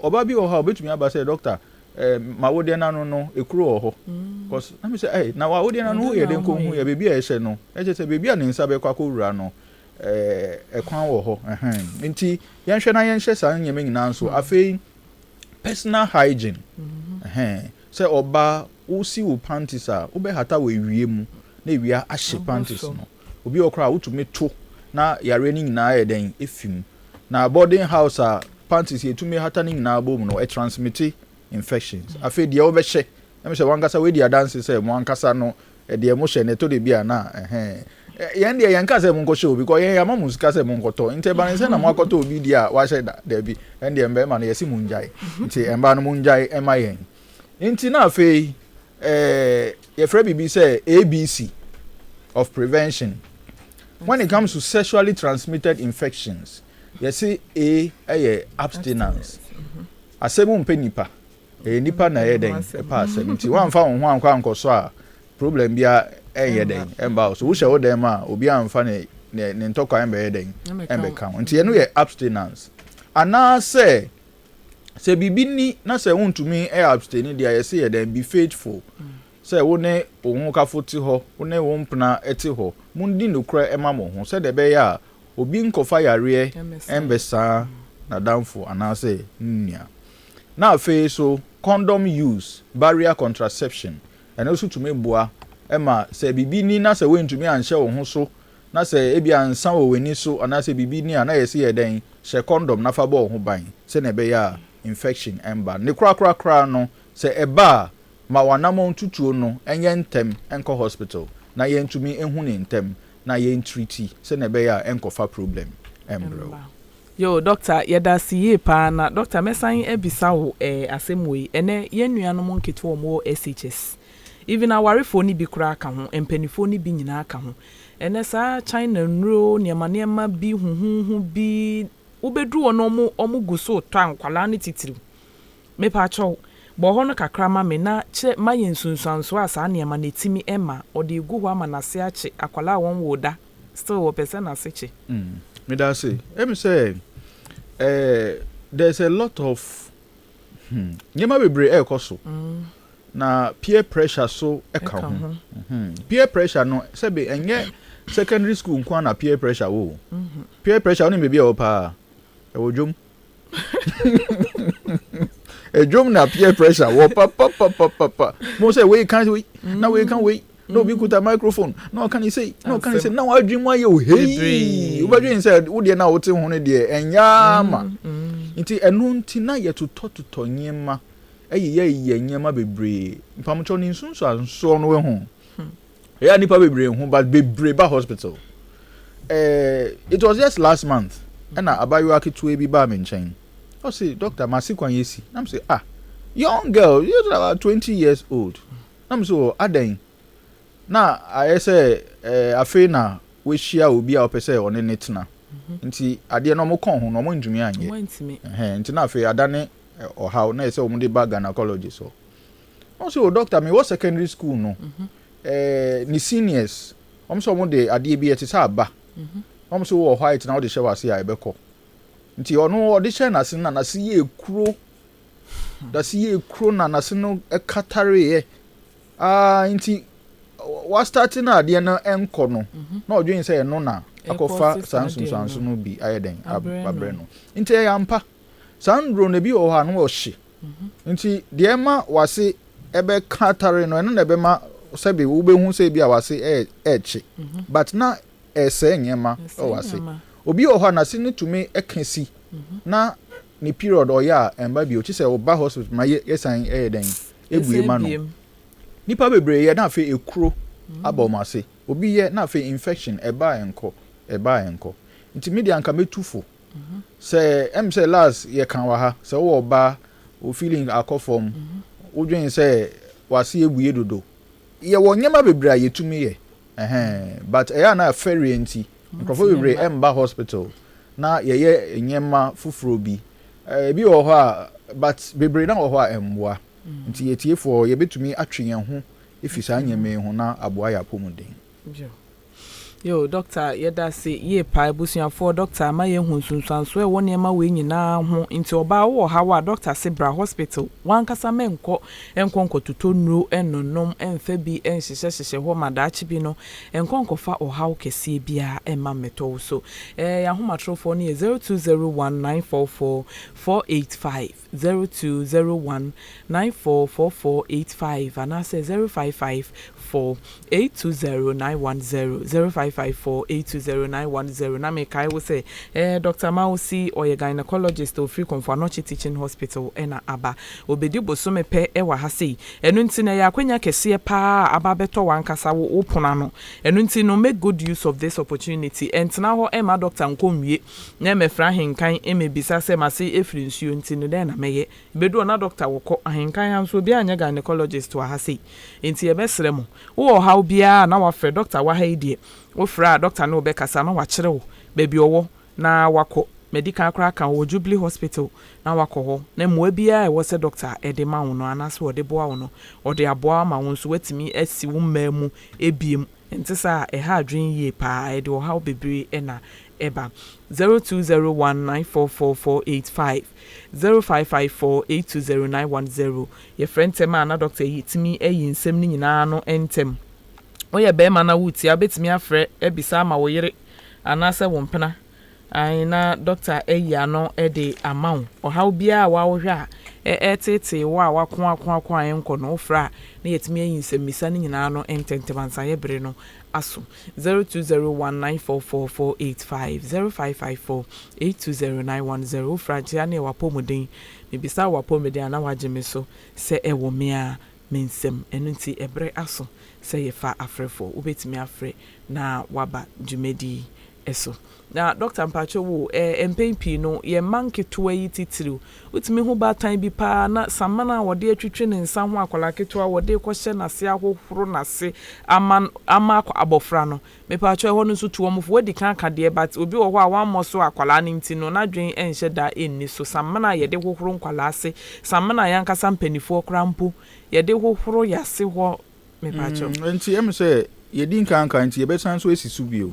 Oba bi oha obetumi aba say doctor ma wode na no ekuro oho. Because na me say na wa wode na no ye den ko hu ye bebi a ehye no. Eje say bebi a ne nsa be kwa ko wura no. Ekwan wo ho nti yenhwe na yenhye san nyeme nyina nso afei personal hygiene say oba wo si wo panties a wo be hata we wie mu na ewia ahye panties no obi okra wotumi to na yare ni nyina eden efim na boarding house a panties yetumi hata ni nyina bom no transmit infections afei de wo be hye na me say wankasa we dia dance say mo wankasa no de mo hye ne to de bia na yende yanka se munko show because yen yama musika se munko to inte ba nse na mo akoto obi dia wa hye da bi ende embe ma na yesi munjai nti emba no munjai ema yen nti na afei ye fra bibi say ABC of prevention when it comes to sexually transmitted infections you see a abstinence asemu mpe nipa nipa na yeden pa asem nti wan fa won ho anko ankoso a problem bia yeden emba so wo hye wo dem a obi amfa ne ntokwa embe yeden embe kan nti ye no ye abstinence ana se bibi ni na se wontumi abstain dia ye se yeden be faithful se wo ne ohun ka foti ho wo ne wo mpna eti ho mundi nokra ema mo ho se de be ya obi nkofa yare embe sa na damfo ana se nnua na afi so condom use barrier contraception and also to me boa ema se bibi ni na se wentumi anhye wo ho so na se ebi ansa wo weni so ana se bibi ni ana yesi yeden she condom na fa bo ho ban se na be ya infection emba ne kra no se eba ma wanamon tutuo no enye ntem enko hospital na yentumi ehu ne ntem na yen treaty se na be ya enkofa problem embro. Yo doctor yeda siye pa na doctor mesan ebisa wo asemwe ene yennuano mo nketo mo SHS even our phone bi kura ka ho empanifo ni bi nyina ka ho ene sa China nro niema bi huhuhu bi ubedu ono omu guso to ankwala ne titiri me pa cho bo ho no kakra ma me na che mayen sunsuanso asa niema na timi ema ode egu ho ama na se ache akwala won woda still wo person na seche me da say em say there's a lot of niema bebre ekoso na peer pressure so eka ho peer pressure no se be enye secondary school nko na peer pressure wo peer pressure oni me bia wo pa e wo dwom e dwom na peer pressure wo pa mo say we can we now we can we no be kuta microphone no can you say now adwum aye o hey wo badwin say wo de na wo te ho ne de enya ma nti enu nti na ye to nyema ye nyema bebre mpamcho ni nsunso anso no we ho ya nipa bebre ho but bebre ba hospital it was just last month and abayo akitu ebi ba me nchen I say doctor masikwan yesi I'm say young girl you're about 20 years old I'm so aden na I say afei na we share obi a opese one netna nti ade no mo kon ho no mo ndwumi anye nti na afi adane how na say omo de ba gynecology so also doctor me was secondary school no ni seniors so omo de ade bi eti sa aba so wo white na wo de shewa se a ebekọ nti ono o de she na se na se ye ekuro da se ye ekuro na se no ekatare ye nti wa starting na ade no enko no na odwen say no na akofa sansu no bi ayeden abre no nti ya ampa sandro na bi o ha no o hye nti de ma wase ebe katare no eno na ebe ma sabi wo be hu say bi a wase eche but na ese nyema o wase obi o ha na se ne tumi ekasi na ni period o ya emba bi o chi say o ba hospital ma yesan den ebue ma no nipa bebre ye na afi ekuro abomase obi ye na afi infection eba enko nti media anka metufo say say last ye kan wa ha say wo ba o feeling akofom odwen say wase ebue dodo ye wonyema bebre ye tumi ye but eya na ferry enti nkrofo bebre emba hospital na ye nyema fufuro bi bi wo ho a but bebre na wo ho a emboa nti yetiefo ye betumi atwe yen ho efisa nyeme ho na aboa ya Apomoden yo doctor yeda se ye pa busuafo doctor ma ye hu sunsanso e woni ma we nyina ho nti oba wo ha wa doctor se bra hospital wan kasa menko enkonko tutonu enonom emfa bi enhyehyehye ho madachi bi no enkonko fa o ha kese bia emma meto so ya ho matrofo ne 0201944485 0201944485 ana se 0554820910 0554820910 na me kai wo say Dr. Mausi or gynecologist of free Comfort Teaching Hospital ena aba obedi bosome pe e wa ha sei enu nti na ya kwanya kese pa aba beto wankasa wo opona no enu nti no make good use of this opportunity entina ho ema doctor nkomwie na me fra Ahenkan emebisa se mase efri nsuo nti no den na meye bedu na doctor wokọ Ahenkan ha so bia anya gynecologist wa ha sei nti e besere mo wo ha bia na wa fre doctor wa ha idie wo fra doctor no be kasa na wa kire wo baby owo na wako medical crack and Jubilee Hospital na wako ho na mo bia e wo se doctor e de ma wo no anase wo de boa wo no o de aboa ma wo nso watimi asi wo mamu ebiem ntisa e ha adwen ye pa e de wo ha bebre e na eba 0201944485 0554820910 ye friend tema na doctor yitimi eyi nsem ni nyina no entem oye be ma na wuti abetimi afre ebisa ma wo yire anase wo mpena na doctor eyi ano e de amaw o ha bia wa wo hwa tete wa wakon enko no fra na yetimi eyi nsem misa ni nyina no ententemansa ye bere no aso 0201944485 0554820910 Franchia ne wa Apomoden mebisa wa Apomoden na wageme so se ewo me a mensem enu nti ebre aso se ye fa afrefo ubetimi afre na waba dwumedi eso na Dr. Mpacho wo MPP no ye manke to yi titiri utimi ho batan bi pa na samana wode atwitwe ne nsa ho akwala keto wode kwhye na se ahohoro na se ama abofra no me Pacho ho no so tuo mfo wadi kan kade but obi wo ho a wan mo so akwala ne ntino na dwen enhye da enni so samana ye de hohoro nkwala se samana yankasa mpanifo krampo ye de hohoro yase ho me Pacho nti em se yedi nkanka nti yebesan so esisu bio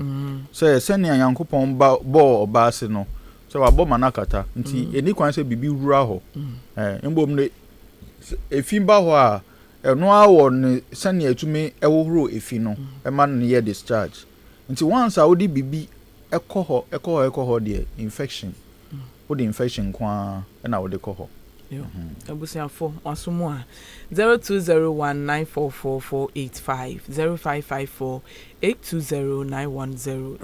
se sene Yankopon bo obase no se wa bo manakata nti eni kwan se bibi wura ho mbom ne efimba ho a eno awo ne sene atumi ewohoro efi no ema no ye discharge nti once a wodi bibi ekoho de infection wodi infection kwa na wodi koho yo abusiafo wasumu a 0201944485 0554820910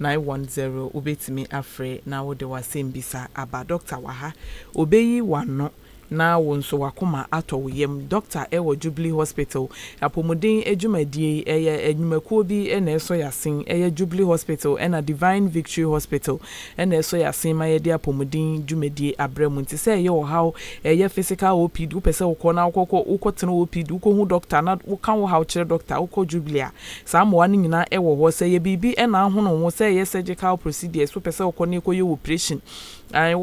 0554820910 ubetimi afre na wode wasembisa aba doctor waha obeyi wano na won so wakoma ato yem doctor ewo Jubilee Hospital Apomoden adwumadie adwumakuo bi na eso yasen Jubilee Hospital na Divine Victory Hospital na eso yasen ma yede Apomoden dwumadie abremu nti se ye wo haw physical OPD upese wo na ukotena OPD ukohu doctor na ukan wo haw kire doctor uko Jubilee sa mo wan nyina ewo ho se ye bibi na ahono wo se ye surgical procedures upese wo na ekoye operation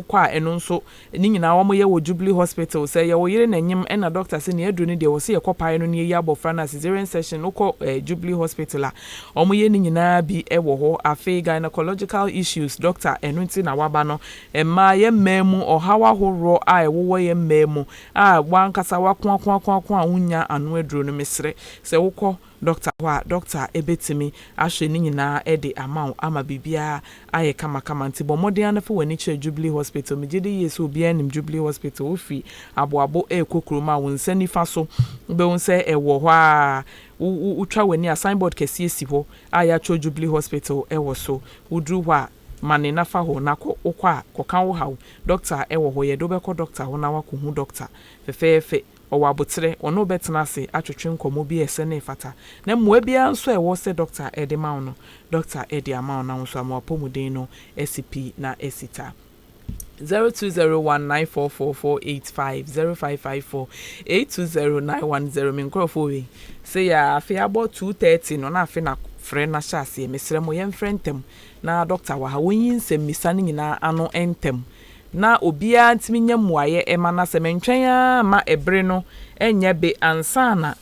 kwa eno nso ni nyina wo ye wo Jubilee Hospital say ye wo yire na nyim na doctor say ne aduru ne de wo say ye kopae no ne ye abofra na cesarean section uko Jubilee Hospital a omo ye ni nyina bi ewo ho afi gynecological issues doctor eno nti na waba no emma ye mmemu ohawa horo a ewo ye mmemu a wankasa wakwa unya anu aduru no mesre say uko doctor ebetimi ahwe ni nyina de ama bibia aye kama nti bomode na fa wani che Jubilee Hospital megide yeso bia nim Jubilee Hospital ofi aboabo ekokroma wonsa nifa so be wonse ewo ho a utwa wani a signboard kesi esi ho aya cho Jubilee Hospital ewo so udru ho a mane na fa ho na kokwa kokan wo hawo doctor ewo ho ye do be ko doctor ho na wakohu doctor fefefe owabotre ono betena se atwetwe nkomo bi ese ne fata na mmoa bia nso ewo se doctor edema no doctor edi ama na nso ama Apomoden no SCP na esita 0201944485 0554820910 minkrofo we say ya afi about 2:30 no na afi na frɛ na hyase mesrɛ mo yɛn frɛntem na doctor wa ha wonyin nsɛm misane nyina ano entem na obia ntimi nya muaye ema na sementwen a ma ebre no enye be ansana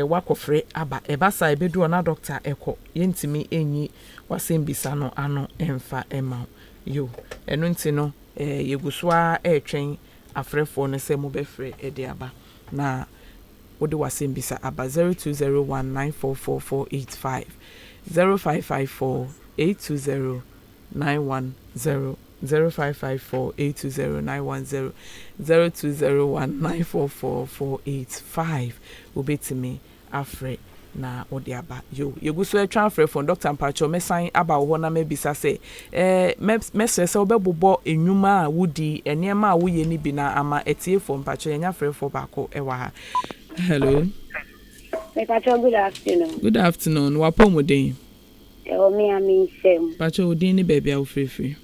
wakofre aba ebasa ebedu na doctor eko yentimi enyi wasembisa no ano emfa ema yo eno nti no yeguswa etwen afrefo no se mo befre ede aba na wode wasembisa aba 0201944485 0554820910 0554820910 0201944485 ubetimi afre na odiaba yo yeguso etwa afre for Dr. Mpacho mesan aba wo na mebisa se mesese obebobo enwuma a wudi enema a woye ni bi na ama etiefo Mpacho yenya afre for bako ewa ha. Hello Mpacho, good afternoon. Good afternoon. Wapomoden Me nsem Mpacho odin ni baby a ofrefre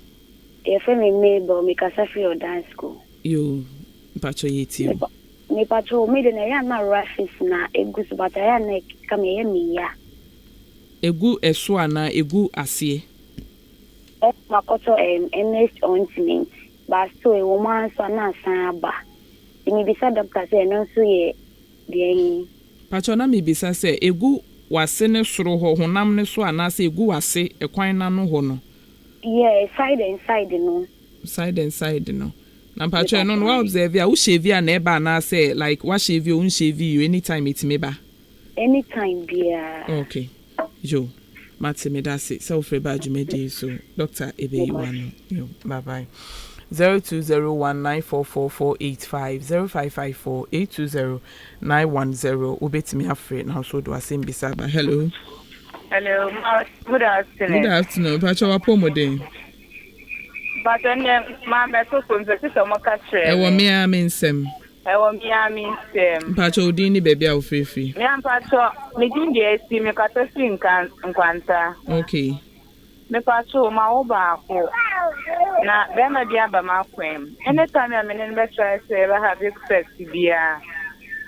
me mebo me kasa free dance school. Yo Mpacho yeti Me Pacho me de na ya na rashes na egusu bata ya na kama ye mi ya. Egu eso ana egu ase. Makoto MS ointment. Ba so e woman so na san aba. Me bisa doctor say no so ye de. Pacho na me bisa say egu wase ne soro ho honam ne so ana say egu wase ekwan na no ho no. Yeah, side and side no. Side and side no. Na Pacho no no observe ya wo shave ya na eba na say like wa shave you un shave you anytime it meba. Anytime bia. Okay. Yo. Mati me da say so free badge me dey so doctor ebe you one. Yo. Bye bye. 0201944485 0554820910 ubetimi afre na so do asembisa ba. Hello. Hello, good afternoon. Good afternoon. Pacho Apomoden. But then my better from the system of country. Ewo me a mensem. Ewo me a mensem. Pacho odin ni baby a ofrefi. Me am Pacho, me din dey see me kata si nkwanta. Okay. Me Pacho ma oba ko. Na be ma dia ba ma kwem. Anytime I mean be try say I have expect bia.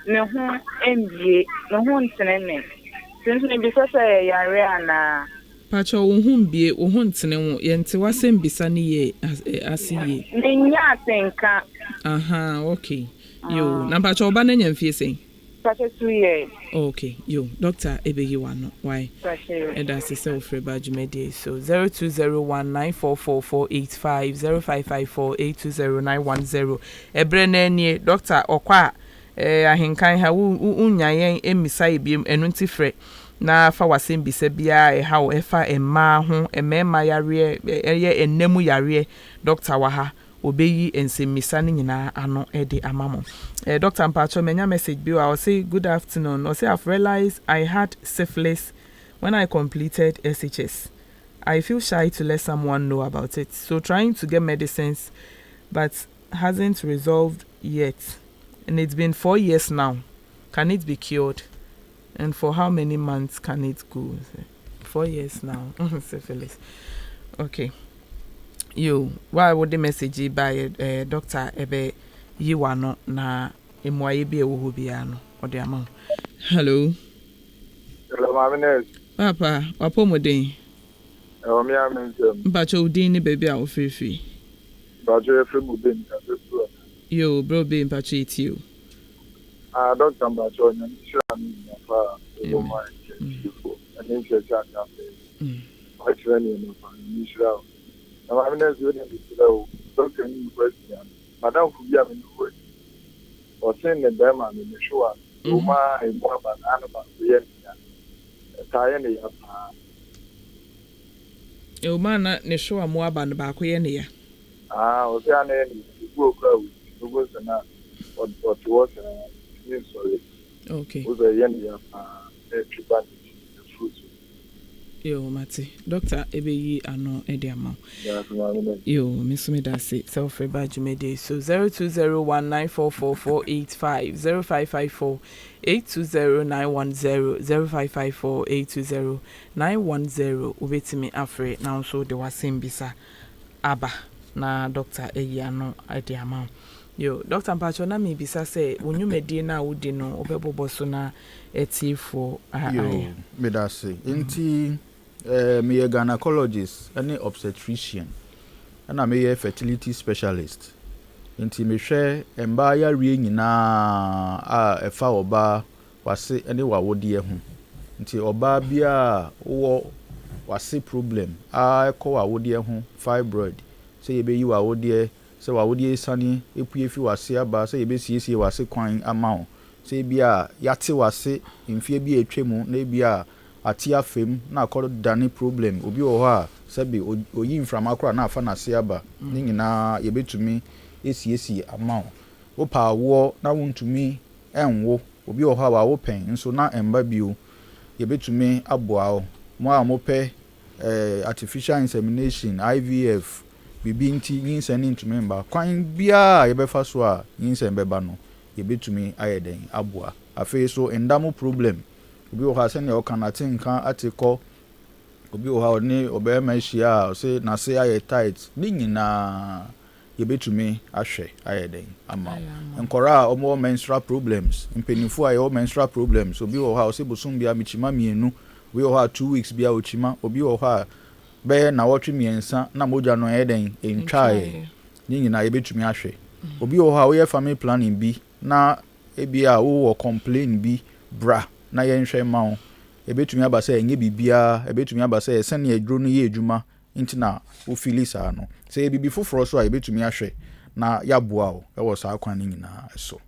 Me hu mbie, me hu ntene. Since me be say yare ana. Pacho uhumbi uhuntene wo yente wasembisa ni ye asiye. Nya tenka. Aha, okay. Yo, na Pacho oba na nyamfie sen. Pacho 2 years. Okay, yo, doctor ebegi wano. Why? Eda se se ofre badjumedi so 0201944485 0554820910. Ebre na nie doctor okwa ahenkan ha unyayen emisa ebiem enu ntifre. Na fa wasembisa bia ha o efa emma ho emema yare ye enemu yare doctor wa ha obeyi ensemisa ni nyina ano ede amamo. Dr. Mpacho menya message bi I say good afternoon. I say I've realized I had syphilis when I completed SHS. I feel shy to let someone know about it. So trying to get medicines but hasn't resolved yet. And it's been 4 years now. Can it be cured? And for how many months can it go? 4 years now. Syphilis. Okay. You, why would the message by Dr. Ebe Yiwano na emwaye bi ewo biano or the amount? Hello. Hello, Mamines. Papa, Apomoden. Me am Mpacho udini baby a ofefi. Bajo free mubin. Yo, bro be mpacho it you. Doctor Bajo, I'm sure I'm for my and in church and what's running in Israel. Now, I'm not doing it. Doctor, any question? Madame Fubiam in the way. Or saying the Dema in the show. Uma and Baba and Anna, the Tayani. Eumana ne show a moaba no baako ye ne ya. O se ana ni go crowd. Go se na what was sorry. Okay. O se ye ne ya triban the fruit. Yo mate. Doctor Ebeyi ano e de ama. Yeah, Yo misumi da se self rebajumede. So 0201944485 0554 820910 0554 820910 ubetimi afre na nso de wasem bisa aba na Dr. Eyano Adiama. Yo Dr. Mpacho na me bisa se wonwumedie na wodi no obebobo so na etifo yo me da se enti me a gynecologist any obstetrician and I'm a fertility specialist. Nti me hwe emba ya wie nyina efa oba wase ene wawodie ho nti oba bia wo wase problem ekọ wawodie ho fibroid se yebeyi wawodie se wawodie sani epue fi wase aba se yebesiesie wase kwan ama ho se bia yate wase mfie bia etwemu na bia ati afem na akọ dane problem obi wo ha se bi oyi mframa akora na afa na se aba ni nyina yebetumi esi amount wo pa wo na wontumi enwo obi o ha wa wo pen nso na emba bio ye betumi aboa o mo a mo pe artificial insemination IVF bibi nti yinse ni ntumi mba kwan bia ye befa so a yinse mbeba no ye betumi ayeden aboa afi so endamo problem obi o ha se ne o kanate nkan atiko obi o ha ni obema hia o se na se aye tight ni nyina yebetumi ahwe ayeden ama enkora omo menstrual problems impenifo ayo menstrual problems obi wo ha o se bosum bia michima mienu we wo ha 2 weeks bia ochima obi wo ha be na wotwe miensa na moja no ayeden entwae ni nyina yebetumi ahwe obi wo ha wo ye family planning bi na ebia wo complain bi bra na ye nhwe ma wo ebetumi abasa enye bibia ebetumi abasa esene aduro no ye adwuma intina wo filisa no se bibi foforo so a ebetumi ahwe na yaboa o e wo sa kwan nyina so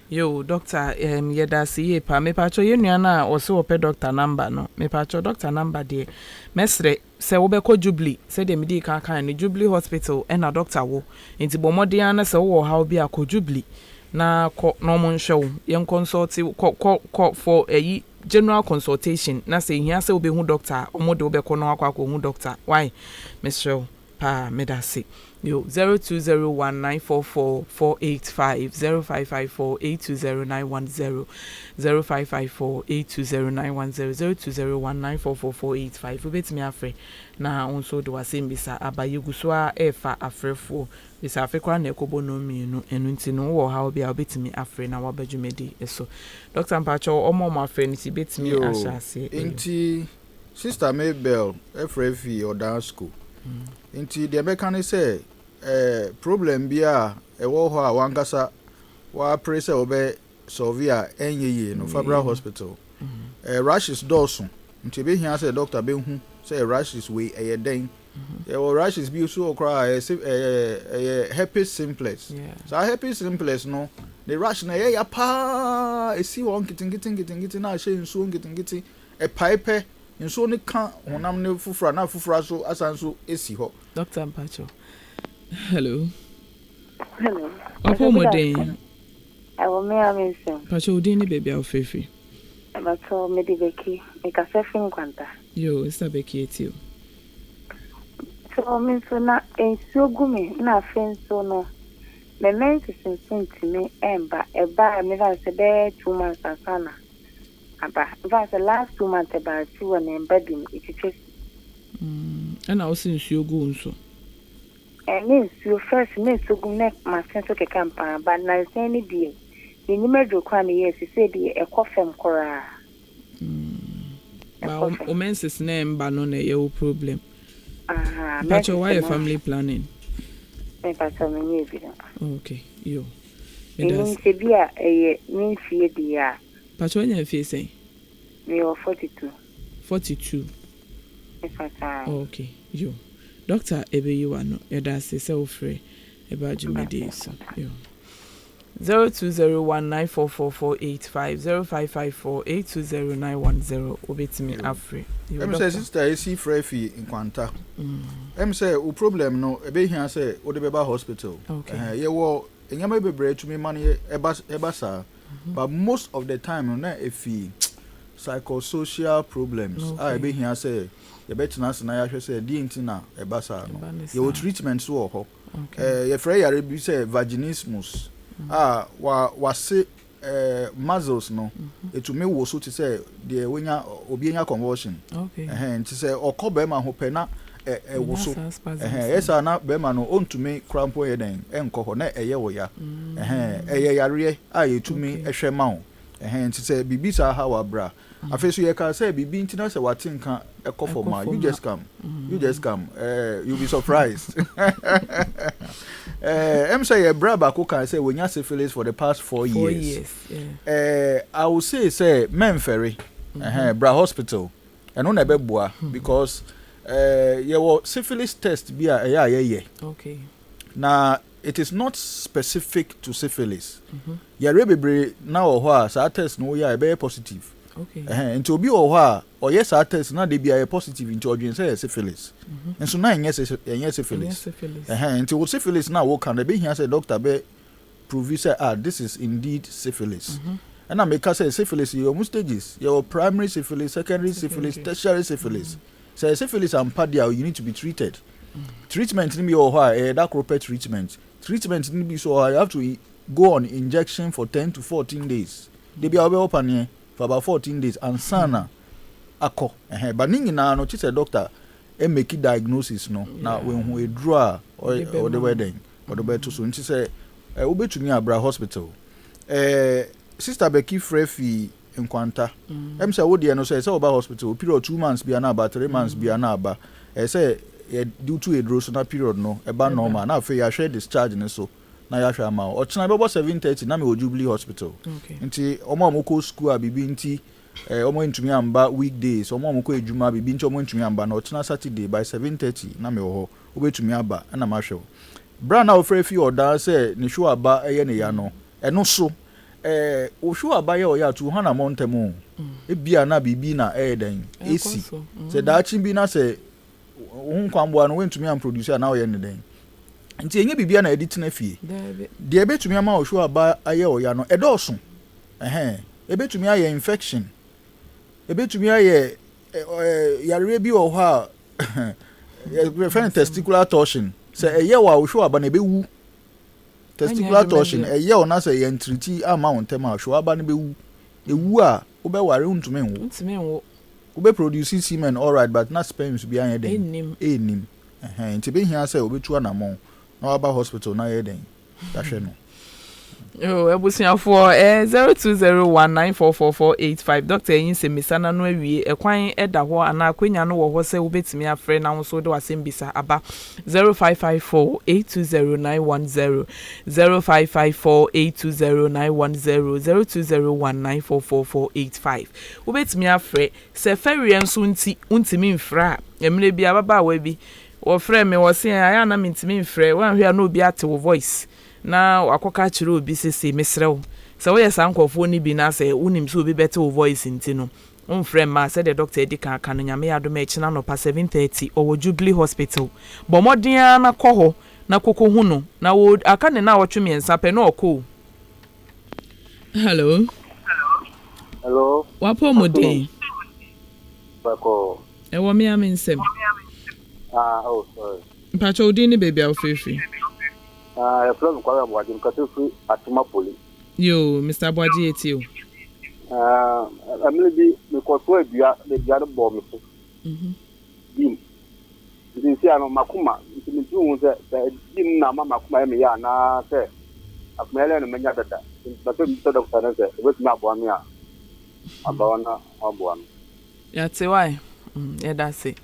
yo doctor yeda siye pa me pacho yenua na o se ope doctor number no me pacho doctor number de mesre se wo be ko Jubilee se de medi kan ni Jubilee hospital e na doctor wo enti bomodian na se wo ha obi akọ Jubilee na ko no mo nhwe yen consult ko for eyi general consultation na say hia say obehu doctor omode obekọ no akwa hu doctor why Mr. pa medasi yo 0201944485 0554820910 0554820910 0201944485 ubetimi afre na onso do wasembisa abayiguso a efa afrefo bisa afekwa na ekobo no mienu enu nti no wo ha obi a ubetimi afre na wabadwumedi eso Dr. Mpacho omo afre nti betimi ashase nti sister Mabel FRF oda school nti de mekane say problem bia ewo ho a wankasa wa pressure obe solve enyeye no Fabra Hospital rashes dosun nti be hia say doctor be hu say rashes we eyeden rashes bi so okra herpes simplex so herpes simplex no the rash na ya pa esi won kitin na she nso kitin e pipe nso ne ka honam ne fufura na fufura so asanso esi ho Dr. Mpacho. Hello. Apomoden. I will me amensem. Mpacho udini baby ofefi. Abato medibeki e ka sefin kwanta. Yo, is that Becky etio. So minso na ensuo gumi na fenso no. me menses to me emba eba me va se be 2 months asana aba va se last 2 months about 2 and embedding it is and I was in Shugo nso and means you first need to go neck my sense of campaign but na say ni die ni medo kwa ni yes say die e kofem kora ba o menses na emba no na ye problem but why your family planning okay yo means se bia means fie dia but when you feel say me 42 okay yo doctor ebe you are no eda se se ofre eba jumede so yo 0201944485 obetimi afre em say sister esi free fi nkwanta em say o problem no ebe hia say o de beba hospital ye wo enyama bebre tumi mane eba sa but most of the time na efi psychosocial problems ebe hia say ye betina se na ya hwe say di ntina eba sa no ye o treatment so ho ye free yare bi say vaginismus wa se muscles no etumi wo so to say de wenya obi enya convulsion nti say okoba ma ho pe na wo so esa na be ma no ontumi crampo ye den enko ho na eye wo ya eye yare etumi ehwe ma ho nti say bibi sa ha wa bra afeso ye ka say bibi ntina say watinka ekofo ma you just come you'll be surprised em say your brother ko can say when you syphilis for the past 4 years. I will say Memferry bra hospital and on ebeboa because your syphilis test be okay now it is not specific to syphilis ya rebebre na o ho a sa test no ya be positive okay into obi o ho a o yes sa test na de bia positive into odwen say syphilis enso na enye syphilis into what syphilis na wo can be here say doctor be prove say this is indeed syphilis and I make say syphilis your stages your primary syphilis secondary syphilis tertiary syphilis say syphilis and padia you need to be treated treatment ni be o ho a that proper treatment ni be so you have to go on injection for 10 to 14 days they be open here for about 14 days and sana akọ but ningi na no say doctor e make diagnosis no na when who e draw or the wedding or the better so nti say obetumi abra hospital sister Becky Frefi nkwanta em say wo de no say oba hospital period 2 months bia na about 3 months bia na aba say due to a draw so na period no e ba normal na afei ya share discharge ne so na ya hwa ma o tena bebo 7:30 na me o Jubilee hospital nti omo amoko school abibi nti omo ntumi amba weekdays omo amoko ejuma bibi nti omo ntumi amba na o tena Saturday by 7:30 na me ho obetumi aba na ma hwe bra na ofre fi oda say ne hwo aba eye ne ya no eno so o hwo aba ye o ya 200 montemu e bia na bibi na den esi say da chi bi na say hunkwambo no wentumi am producer na o ye ne den nti enye bibia na edit na fie de ebetumi ama ohwo aba aye oya no edoso ebetumi aye infection ebetumi aye yare bi o ha referring testicular torsion say eye wa ohwo aba na bewu testicular torsion eye o na say ye treat ama wontem ohwo aba na bewu ewu a obeware ntumi nwo obe produce semen all right but not sperms bi anye den enim nti be hia say obetu anamon na aba hospital na yeden ya hwe no ebusiafo 0201944485 doctor yin se misana no awie ekwan eda ho ana akwenya no wo ho se wobetimi afre na wo so de wasembisa aba 0554820910 0201944485 wobetimi afre se ferie nso nti untimi mfra emre bia baba wa bi wo frɛ me wo se aya na mentimi mfrɛ wan hwɛ na obi ate wo voice na akoka kire obi sese mesrew se wo yesa nkofo ni bi na se unim so obi bete wo voice nti no mfrɛ ma se the doctor edi kan kan nyame yadom e kina no pa 7:30 owo Jubilee hospital bomodin na kɔ na koko hu no na wo aka ne na wotwe ensa pe na ɔkɔ hello Apomoden bako ewo me nsem oh sorry mpacho odi ni baby awfefi From Quara, in Katufu at Mapoli. Yo, Mr. Boaji, it's you. I'm going to be because where you are the other bomb. Dim. You see, I'm Makuma. It's in June that Dim Nama Makuma, na say, I've made a manata. But instead of Sanasa, with Nabuania, Abana, Abuan. That's why. Yeah, that's it.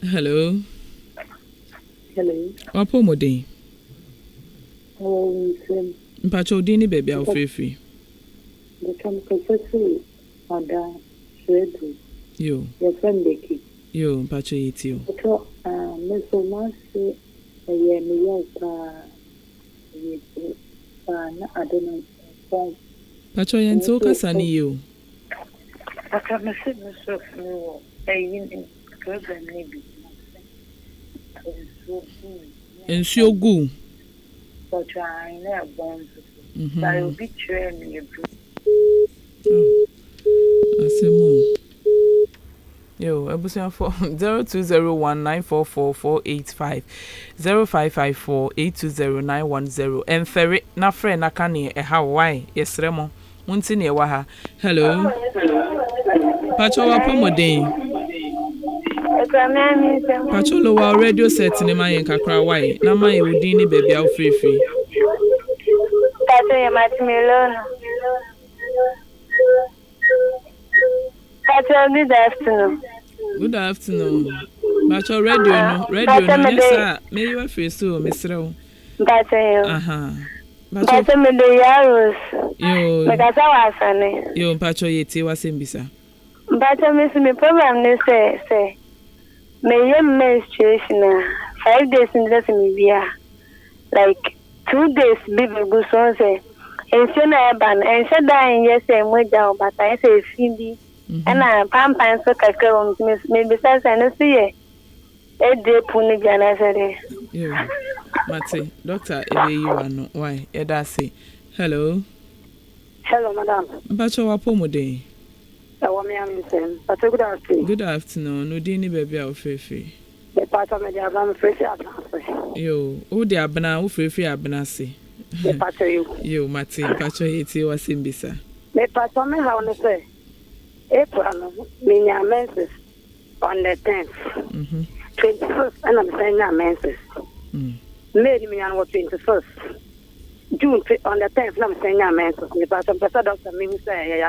Hello. Hello. Apomoden. Mpacho dini baby au free. The come professor Ada Shredu. Yo. Your friend Becky. Yo, mpacho yiti yo. So, Mr. Master, I don't know. Pacho yento kasani yo. I can't see myself no. In program maybe. Ensure go. But I never born. I will be training you. Asemo. Yo, ebusian for 0201944485 0554820910 Emfere na friend na kane e ha why yesremo munti ne wa ha. Hello. Pacho wa Apomoden. Pacho lo wa radio set ni mayen kakra why na mayen wudi ni baby aw free. Pacho ya Matimilono. Pacho, good afternoon. Good afternoon. Pacho radio no yes may you free so Mr. Pacho. Pacho me de yaros. Yo. Megasa wasane. Yo Pacho yeti wasembisa. Pacho me problem ne say me yem menstruation 5 days in the semibia. Like 2 days bibi go so say. Ensona ban ensa dan yes e moja but I say findi. And pampan so kakao maybe sense and see a day puni jana said. Yeah, Mate, Doctor, you are no why? Edasi. Hello. Hello, madam. Pacho Apomoden. Good afternoon. Good afternoon. No dini baby au free. The part of me abana free Yo, who the abana who free abana say. The part of you. Yo, Mate, Pacho yeti wasimbisa. The part of me how to say. April, my menses on the 10th. 21st, and I'm saying my menses. Made me on 21st. June on the 10th, I'm saying my menses. But I'm Doctor say,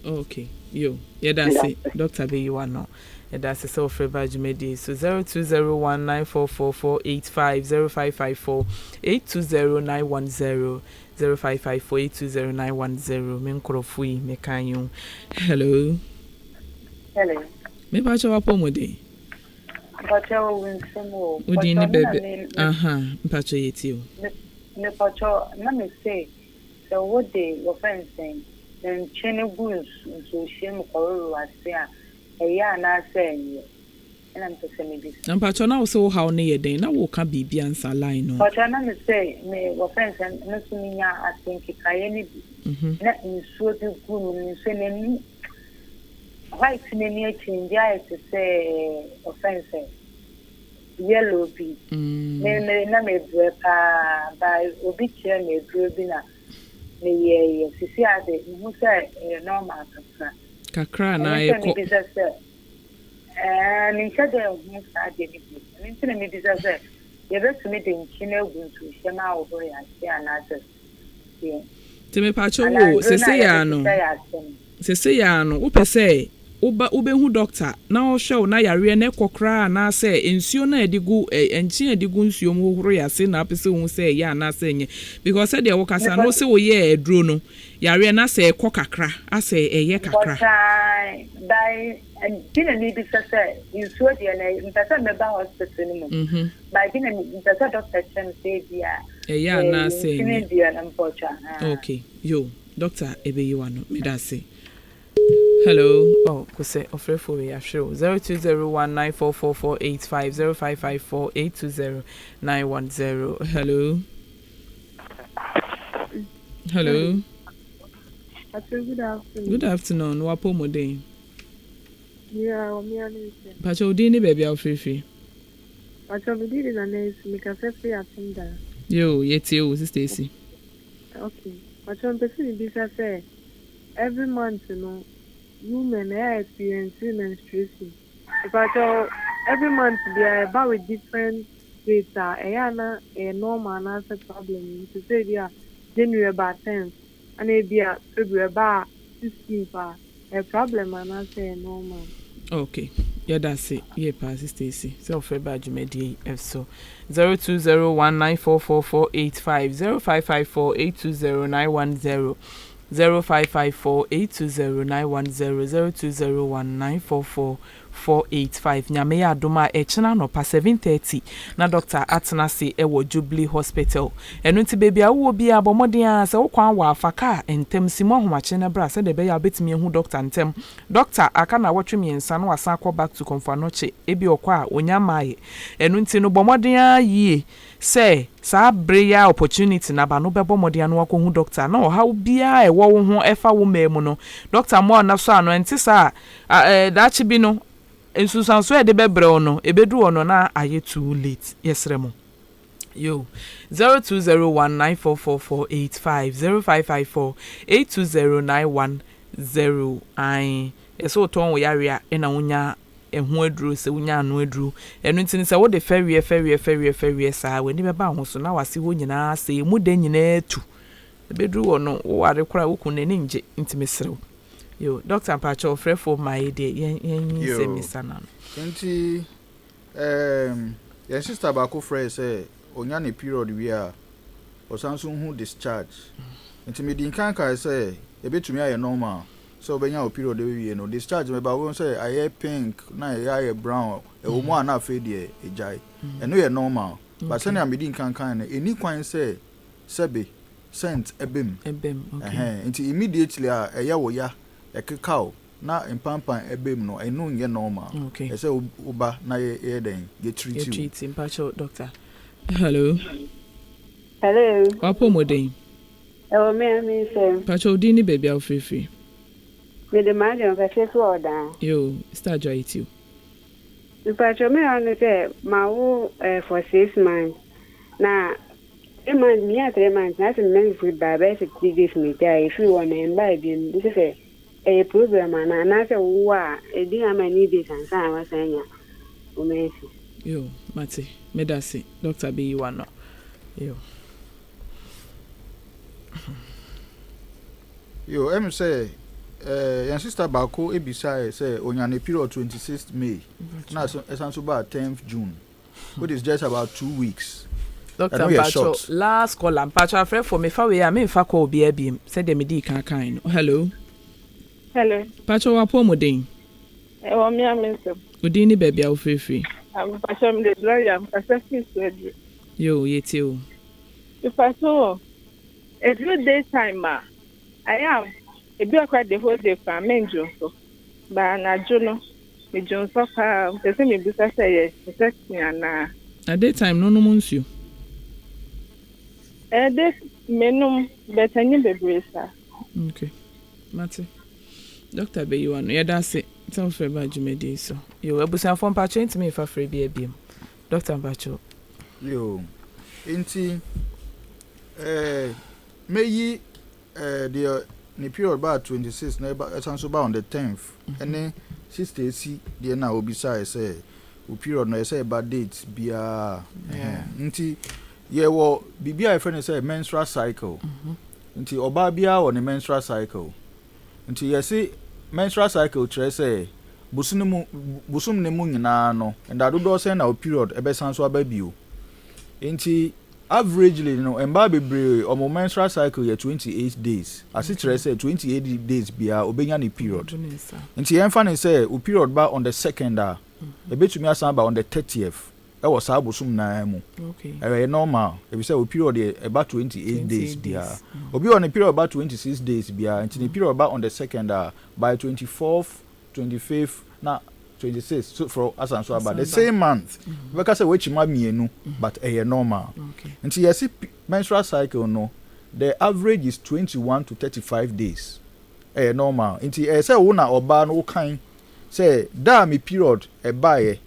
okay, yo, yeah, that's it. Doctor B, you are no. Yeah, that's a self rebadge medi. So 0201944485 0554 0554820910 Menkrofui Mekanyu. Hello. Hello. Me Pacho Apomoden. Pacho Winsemo. Udini baby. Pacho yeti. Me Pacho, na me say, so what day your friend saying? Then chene goons so shame kororo asia. Eya na say. And I'm to say maybe. And Pacho na so how near day na wo ka bibi ansa line no. Pacho na me say me your friends and no suminya asinki kayeni bi. Na nsuo de gunu nsuo nani. White nani change I to say offense. Yellow bi. Me na me brepa by obi chere me bi na. Me ye sisi ade mu say normal kakra na eko. And instead of him starting it, me disaster. You better meet in China to Shema over and say another. To me, Pacho, say, Upe say, Ube doctor, now show na yare ne kokra na say, ensure na edigu, enchi edigu nsuo mu horo ya se na apese hu say ya na say because said the workers no say wo ye edro no, yare na say kokakra, ase eye kakra. By and didn't need to say, you swear the name, that's a member hospital. By didn't that's a doctor can say, yeah, na say, okay, yo, Doctor Ebe, you are no, me that say. Hello. Oh, kuse offer for we show 0201944485 0554820910. Hello. Hello. Good afternoon. Good afternoon. Apomoden. Yeah, me and Pacho dini baby au free. But I'm doing an ace, make a free attender. Yo, yet you, Stacy. Okay. But I'm person this I say every month, women are experiencing menstruation. But every month they are about with different dates. A normal answer problem. To say they are January about 10th, and it be a February about 16th. A problem and I say normal. Okay. Yeah, that's it. Yeah, pass Stacy. So for badge media F so 0201944485 0554820910 0554820910 0201944485 nyame ya adoma echena no pa 7:30 na Dr. Atenase ewo Jubilee Hospital enu nti baby awo bi abomodin a se wokwa wa afaka entem simo homache na bra se de be ya betimi ehu doctor ntem doctor aka na wotwe miensa no asan akọ back to Komfanoche ebi okwa onyamaye enu nti no bomodin a yie se sa breya opportunity na ba no bebo modin no akọ hu doctor na ha bia ewo wo ho efa wo memu no doctor mo na so ano enti sa da chi bi no ensusanso e de bebre ono ebedu ono na aye too late yesremo yo 0201944485 0554820910 ai eso ton wo yarea e na wonya ehu aduru se wonya anu aduru enu ntini se wo de fewie sa we ni beba ho so na wase ho nyina se mu de nyina tu ebedu ono wo ware kora wo kun ne nje ntimi serew yo Dr. Pacho frefo my day yen se misana nti your sister ba ko frɛ say onya ne period we a osanso hu discharge nti me din kan kai say ebetumi aye normal so obenya o period we no discharge me ba won say aye pink na aye brown e wo mu ana fe de ejai eno ye normal but say na me din kan na eni kwan say sebe sent ebem okay nti immediately a eye wo ya ekekao na impampan ebem no eno nye normal okay say uba na ye den ye treat you treat Pacho doctor. Hello. Apomoden. Me say. Pacho dini baby au free. Me the man on the order. Yo, start joy it you. Pacho me on say ma wo for 6 months. Na 3 months me 3 months na some men food by basic this me there if you want to buy them this is a program na say wa e di amani this and say wa sanya. O me yo mate medase Dr. B wano yo em say your sister bako ebisa say onya ne period 26th May na esanso ba 10th June which is just about 2 weeks. Dr. Pacho last call am Pacho afre for me fa we am fa call bi abiem say dem di kan hello Pacho Apomoden Ewo mi amese odini baby a free I'm Pacho the glory am successful surgery yo yeti o if I saw a few days time I am a bit quite the whole day for menjo so ba na jono me jonso ka se me bisa say yes na at that time no monsu this menum betanyi bebresa okay mate Dr. B you yeah that's it tell for about Jumedi so yo abusan phone Pacho enti me fa free bi abiem Dr. Pacho yo enti meyi the period about 26 na esanso ba on the 10th ene sister si the na obisa say o period na say about date bia nti ye wo bibia e friend say menstrual cycle nti oba bia wo ne menstrual cycle nti ye see menstrual cycle tre say busum ne mu nyina no nda dodo say na o period e be sanso ababio nti averagely no emba bebre omo menstrual cycle ye 28 days asi tre say 28 days bia obenya ne period nti yenfa ne say o period ba on the 2nd e betumi asan ba on the 30th e wo sa busum na mu okay e normal e be say o period e about 28 days bia obi on a period about 26 days bia nti the period ba on the 2nd by 24th 25th na 26 so for asan so about the same month because say which ma mienu but normal okay nti yes menstrual cycle no the average is 21 to 35 days normal nti say wo na oba no kan say da me period e bae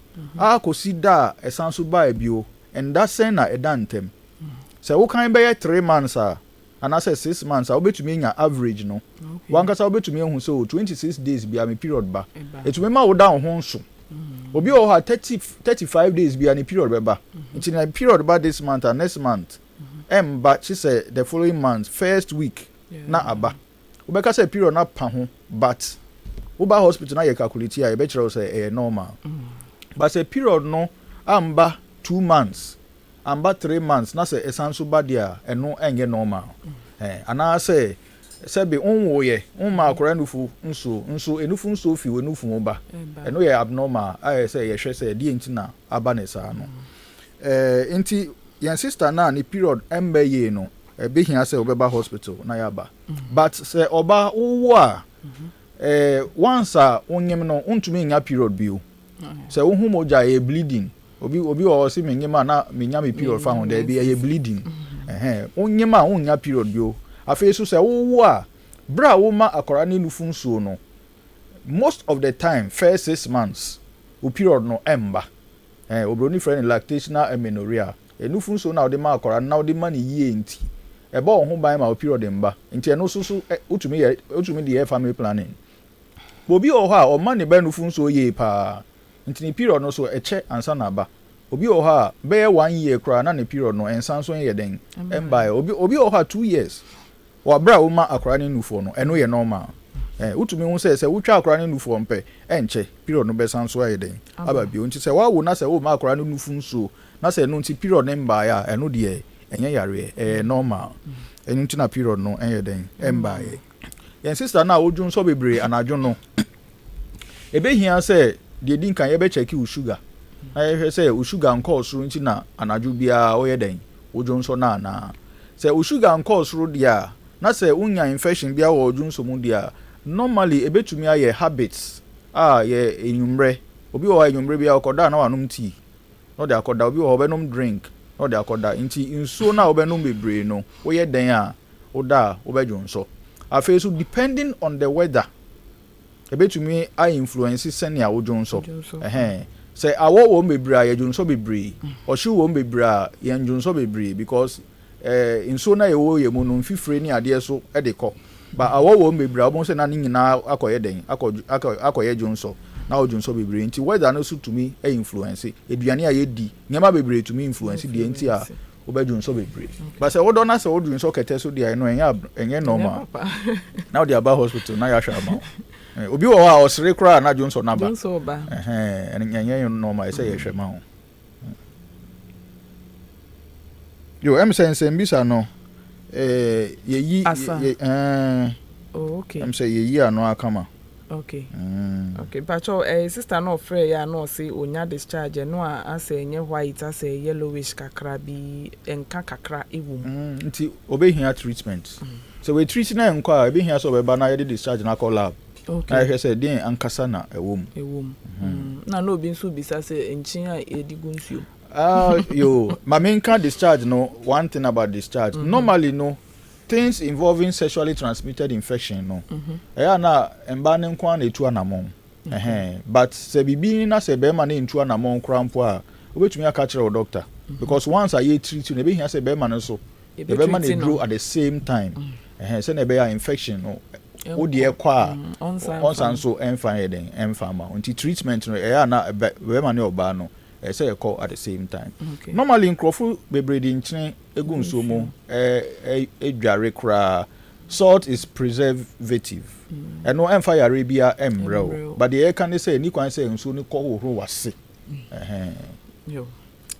kosi da esan so ba ebio and that sen na edantem se wo kan be 3 months and I say 6 months obetumi nya average no wankasa obetumi ehu so 26 days bia me period ba etumi ma wo down ho nso obi o ha 35 days bia ni period be ba nti na period ba this month and next month but she say the following month first week na aba obeka say period na pa ho but uba hospital na ye calculate ya e be kire say normal but say period no amba 2 months amba 3 months na say esanso ba dia eno enye normal ana say be onwo ye onma akora nufu nso enufu nso fi wenufu ba eno ye abnormal say ye hwe say die ntina aba ne sa no enti yan sister na ni period embe ye no be hia say obeba hospital na ya ba but say oba wo a once onyem no untumi nya period bio say wo hu moja e bleeding obi o si menyema na menya me period fa ho da bi e bleeding onyema onya period bio afi so say wo a bra wo ma akora ni nufu nsuo no most of the time first 6 months o period no emba obroni friend lactational amenorrhea enufu nsuo na odi ma akora na odi ma ni yie nti eba ho ban ma o period emba nti eno so utumi de family planning obi o ha o ma ne ba nufu nsuo ye pa nti ni period no so eche ansa na ba obi o ha be 1 year kra na ne period no ensan so ye den emba obi o ha 2 years wa bra wo ma akra ne nufu no eno ye normal utumi hu se wutwa akra ne nufu mpe enche period no be san so ye den aba bi nti se wa wo na se wo ma akra ne nufu nsuo na se no nti period ne mba ya eno de enye yare normal enu nti na period no enye den emba ye yen sister na odun so bebre anajo no ebe hia se de din kan ye be check u sugar aye hwe se u sugar nko so nti na anajo bia o ye den odun so na se u sugar nko so dia na se unya infection bia wo odun so mu dia normally ebetumi aye habits ye enumre obi wo enumre bia okoda na wanum tea no de akoda obi wo benom drink no de akoda nti nsuo na obenom bebre no wo ye den oda obedwonso afi so depending on the weather ebetumi I influence senia wodwonso say awo wo bebre ye dwonso bebre ohwe wo bebre ye dwonso bebre because nsuo na ye wo ye mu no mfifire ni ade so de kɔ ba awo wo bebre obon se na ni nyina akoye den akoye dwonso na odwonso bebre nti weather no so tumi influence eduane a ye di nyama bebre tumi influence die nti a obedwonso bebre but say wodo na say odwonso kete so dia no enye normal now they about hospital na ya hwa ma obi wo ha osere kra na dwonso na ba dwonso ba enye normal say ye hwa ma ho yo sense mbisa no yeyi okay say yeyi ano akama okay okay pacho sister no free ya no say onya discharge no ase enye white ase yellowish kakra bi enka kakra ewum nti obehia treatment so we treat na enko a obehia so beba na ye discharge na call lab okay I hear say den ankasa na ewum na no obi nso bisa say enchin a edigu nsuo yo my main can discharge no one thing about discharge normally no things involving sexually transmitted infection no na emba ne nkwa na etu anamon but se bibi na se be ma na etu anamon krampo a obetumi aka kire o doctor because once I treat you na be hia se be ma no so the be ma na grow at the same time se na be ya infection no o de kwa onsan so emfa eden emfa ma until treatment no na be ma na oba no say call at the same time normally nkrofo bebredi nkyene egunso mu edware kra salt is preservative eno emfa yare bia emrew but the can say ni kwan say nso ni ko hohoro wase yo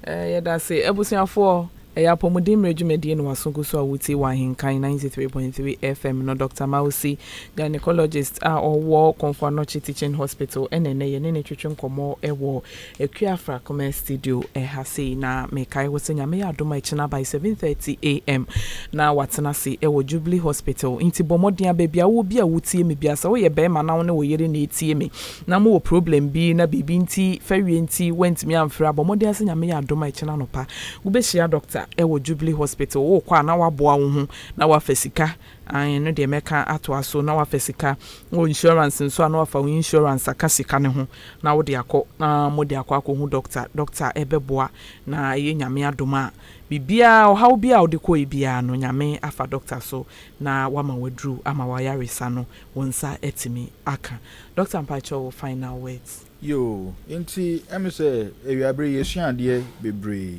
ye da say ebusiafo Apomoden Mmere dwumadi no wasonko so awuti wa Ahenkan 93.3 FM no Dr. Mausi gynecologist owo Konfanochi Teaching Hospital enene ye ne twetwe nkomo ewo Ekuafra Commerce Studio hase na mekai wosenya me adoma ichina by 7:30 am na watena se ewo Jubilee Hospital inti bomodin abia wo bia wutie me bia sa wo ye be ma na wo ne wo yere na etie me na mo problem bi na bibi nti fawie nti went me amfra bomodin asenya me adoma ichina no pa wo be shia doctor ewo Jubilee Hospital wo kwa na waboa wo ho na wafasika no de meka ato aso na wafasika wo insurance nso na wafa wo insurance akasika ne ho na wo de akọ na mo de akọ hu doctor ebeboa na ye nyame adoma bibia how bia wo de ko bia no nyame afa doctor so na wama wadru ama wayaresa no wonsa etimi aka Dr. Mpacho final words. Yo, inti emise ewiabre yesuade bebre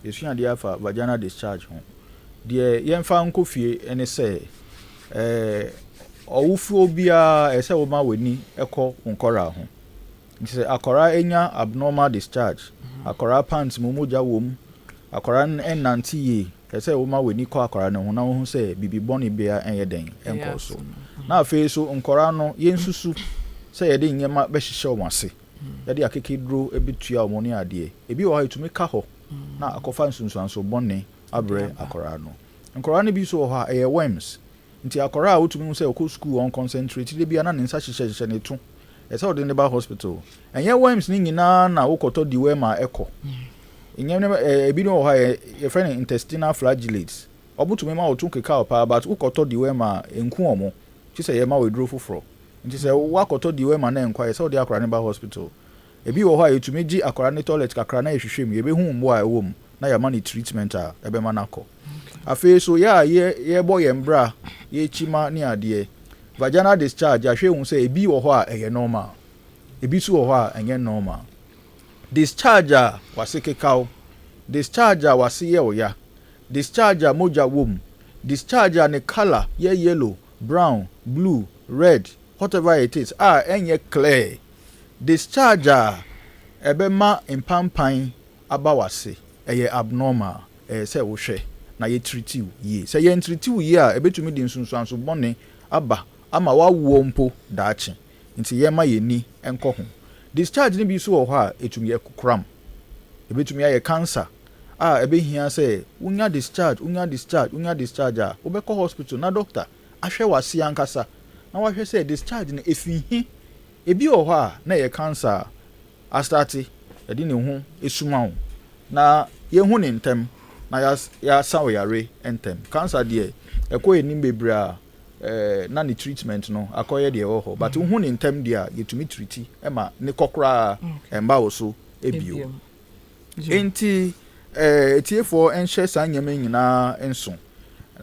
yesuade afa vaginal discharge ho de yemfa nkofie ene se owufu bia ese wo ma weni ekọ nkora ho nti se akora enya abnormal discharge akora pants momoja wom akora enanti ye ese wo ma weni kọ akora ne ho na wo se bibi boni bia enye den enko so na afi so nkora no yensusu se yede nyema be hihye o mase yade akeke duro ebetua o moni ade ebi wo ha itumi ka ho na akofa nsunsuanso bonni abre akora no nkora ne bi so wo ha worms nti akora a wotumi se okọ school on concentrate de bia na ne nsa hihye ne to ese odin ba hospital enye worms ni nyina na wokoto di we ma ekọ enye ebi no wo ha ye friend intestinal flagellates obutumi ma otun keka opa but wokoto di we ma enku omo ti se ye ma we duro foforo nti se wakoto di we ma na enkwa ese odi akora ne ba hospital ebi wo ha etumi gi akora ne toilet kakra na ehwehwem ye be hu mbo a ewo mu na ya ma ni treatment a ebe ma na ko afi so ya ye boy embra ye chima ni ade vaginal discharge ahwe hu se ebi wo ho a eye normal ebi su wo ho a enye normal discharge a wasekekao discharge a wasiye oya discharge a moja wom discharge a ne color ye yellow brown blue red whatever it is enye clear discharge a ebe ma impampan abawase eye abnormal se wo hwe na ye treat you ye se ye treat you ye a ebetumi di nsunsuanso bone aba ama wawo mpo daachi nti ye ma ye ni enko ho discharge ni bi so wo ho a etumi ye kokram ebetumi ye cancer ebe hia se unya discharge a obekọ hospital na doctor ahwe wase ankasa na wahwe se discharge na efihi ebi wo ho a na ye cancer a start edi ne ho esuma na ye hu ne ntem na ya sawo yare entem cancer de ekọ enim bebra na ni treatment no akoye de wo ho but hu ne ntem de a yetumi treat ema ne kokra emba wo so ebio enti etiefo enhye sanyame nyina enso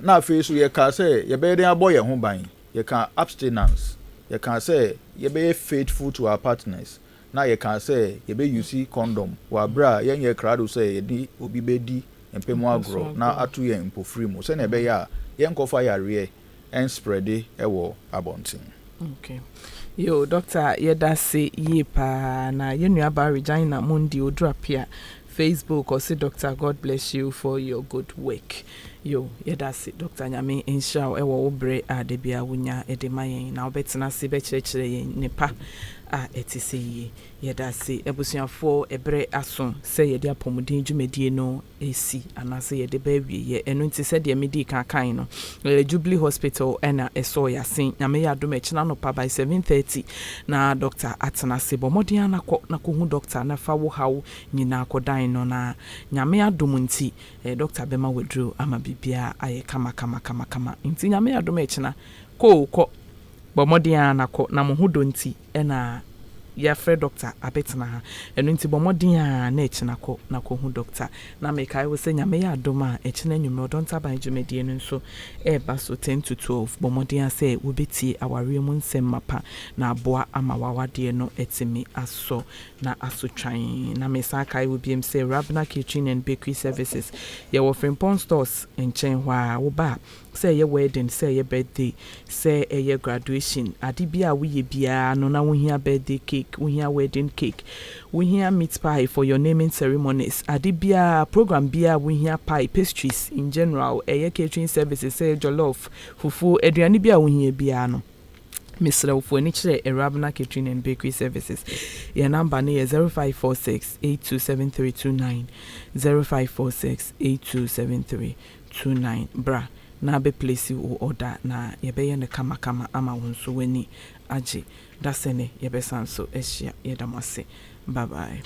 na afi so ye ka se ye be den aboye ho ban ye ka abstinence ye ka se ye be faithful to our partners na ye ka se ye be use condom wa bra ye nye krado se ye di obi be di empemu agro na atu ye mpofri mu se na be ya ye nkofa yare en spread ewo abontin. Okay. Yo doctor ye da se ye pa na ye nua ba Regina Mundi odrapia Facebook or say Doctor, God bless you for your good work. Yo, yeah, that's it. Dr. Nyame inshallah ewo obre adebia wunya edemayen na obetina se be chirechire nepa etise yeah, that's it. Ebusuafo ebre aso say ye de Apomoden dwumedie no esi anase ye de ba wie ye eno nti se de medi kan no Jubilee Hospital ena eso yasin nyame ya adom echina no pa by 7:30 na Dr. Atena se bomodi anako na ko hu doctor na fa wo hawo nyina akodan no na nyame adom nti Dr. Bema Wedru ama bibia aye kama nti nyame adom echina ko bomodi anako na mo hu do nti ena ya Fred doctor abetna ha eno nti bomodin a na echina ko na ko hu doctor na mekai wo se nyame ya adoma echina nwumro don taban dwumedie no nso ba so 10 to 12 bomodin say wo beti aware mu nsem mapa na aboa ama wawade no etimi aso na asotwan na mesa kai wo biem say Rabna Kitchen and Bakery Services ye wo Frimpong stores enchen hwa wo ba say ye wedding say ye birthday say ye graduation ade bia wo ye bia no na wo hia birthday cake we hear wedding cake, we hear meat pie for your naming ceremonies. Adibia program bia we hear pie pastries in general. Catering services say jollof, fufu, eduani bia we hear bia no. Mr. Ufo nichire Rabna Catering and Bakery Services. Your number is 0546 827329 0546 827329 bra. Na be place you order na yebeye ne kama ama wonso weni aje dasene yebesanso ehia yedamase bye bye.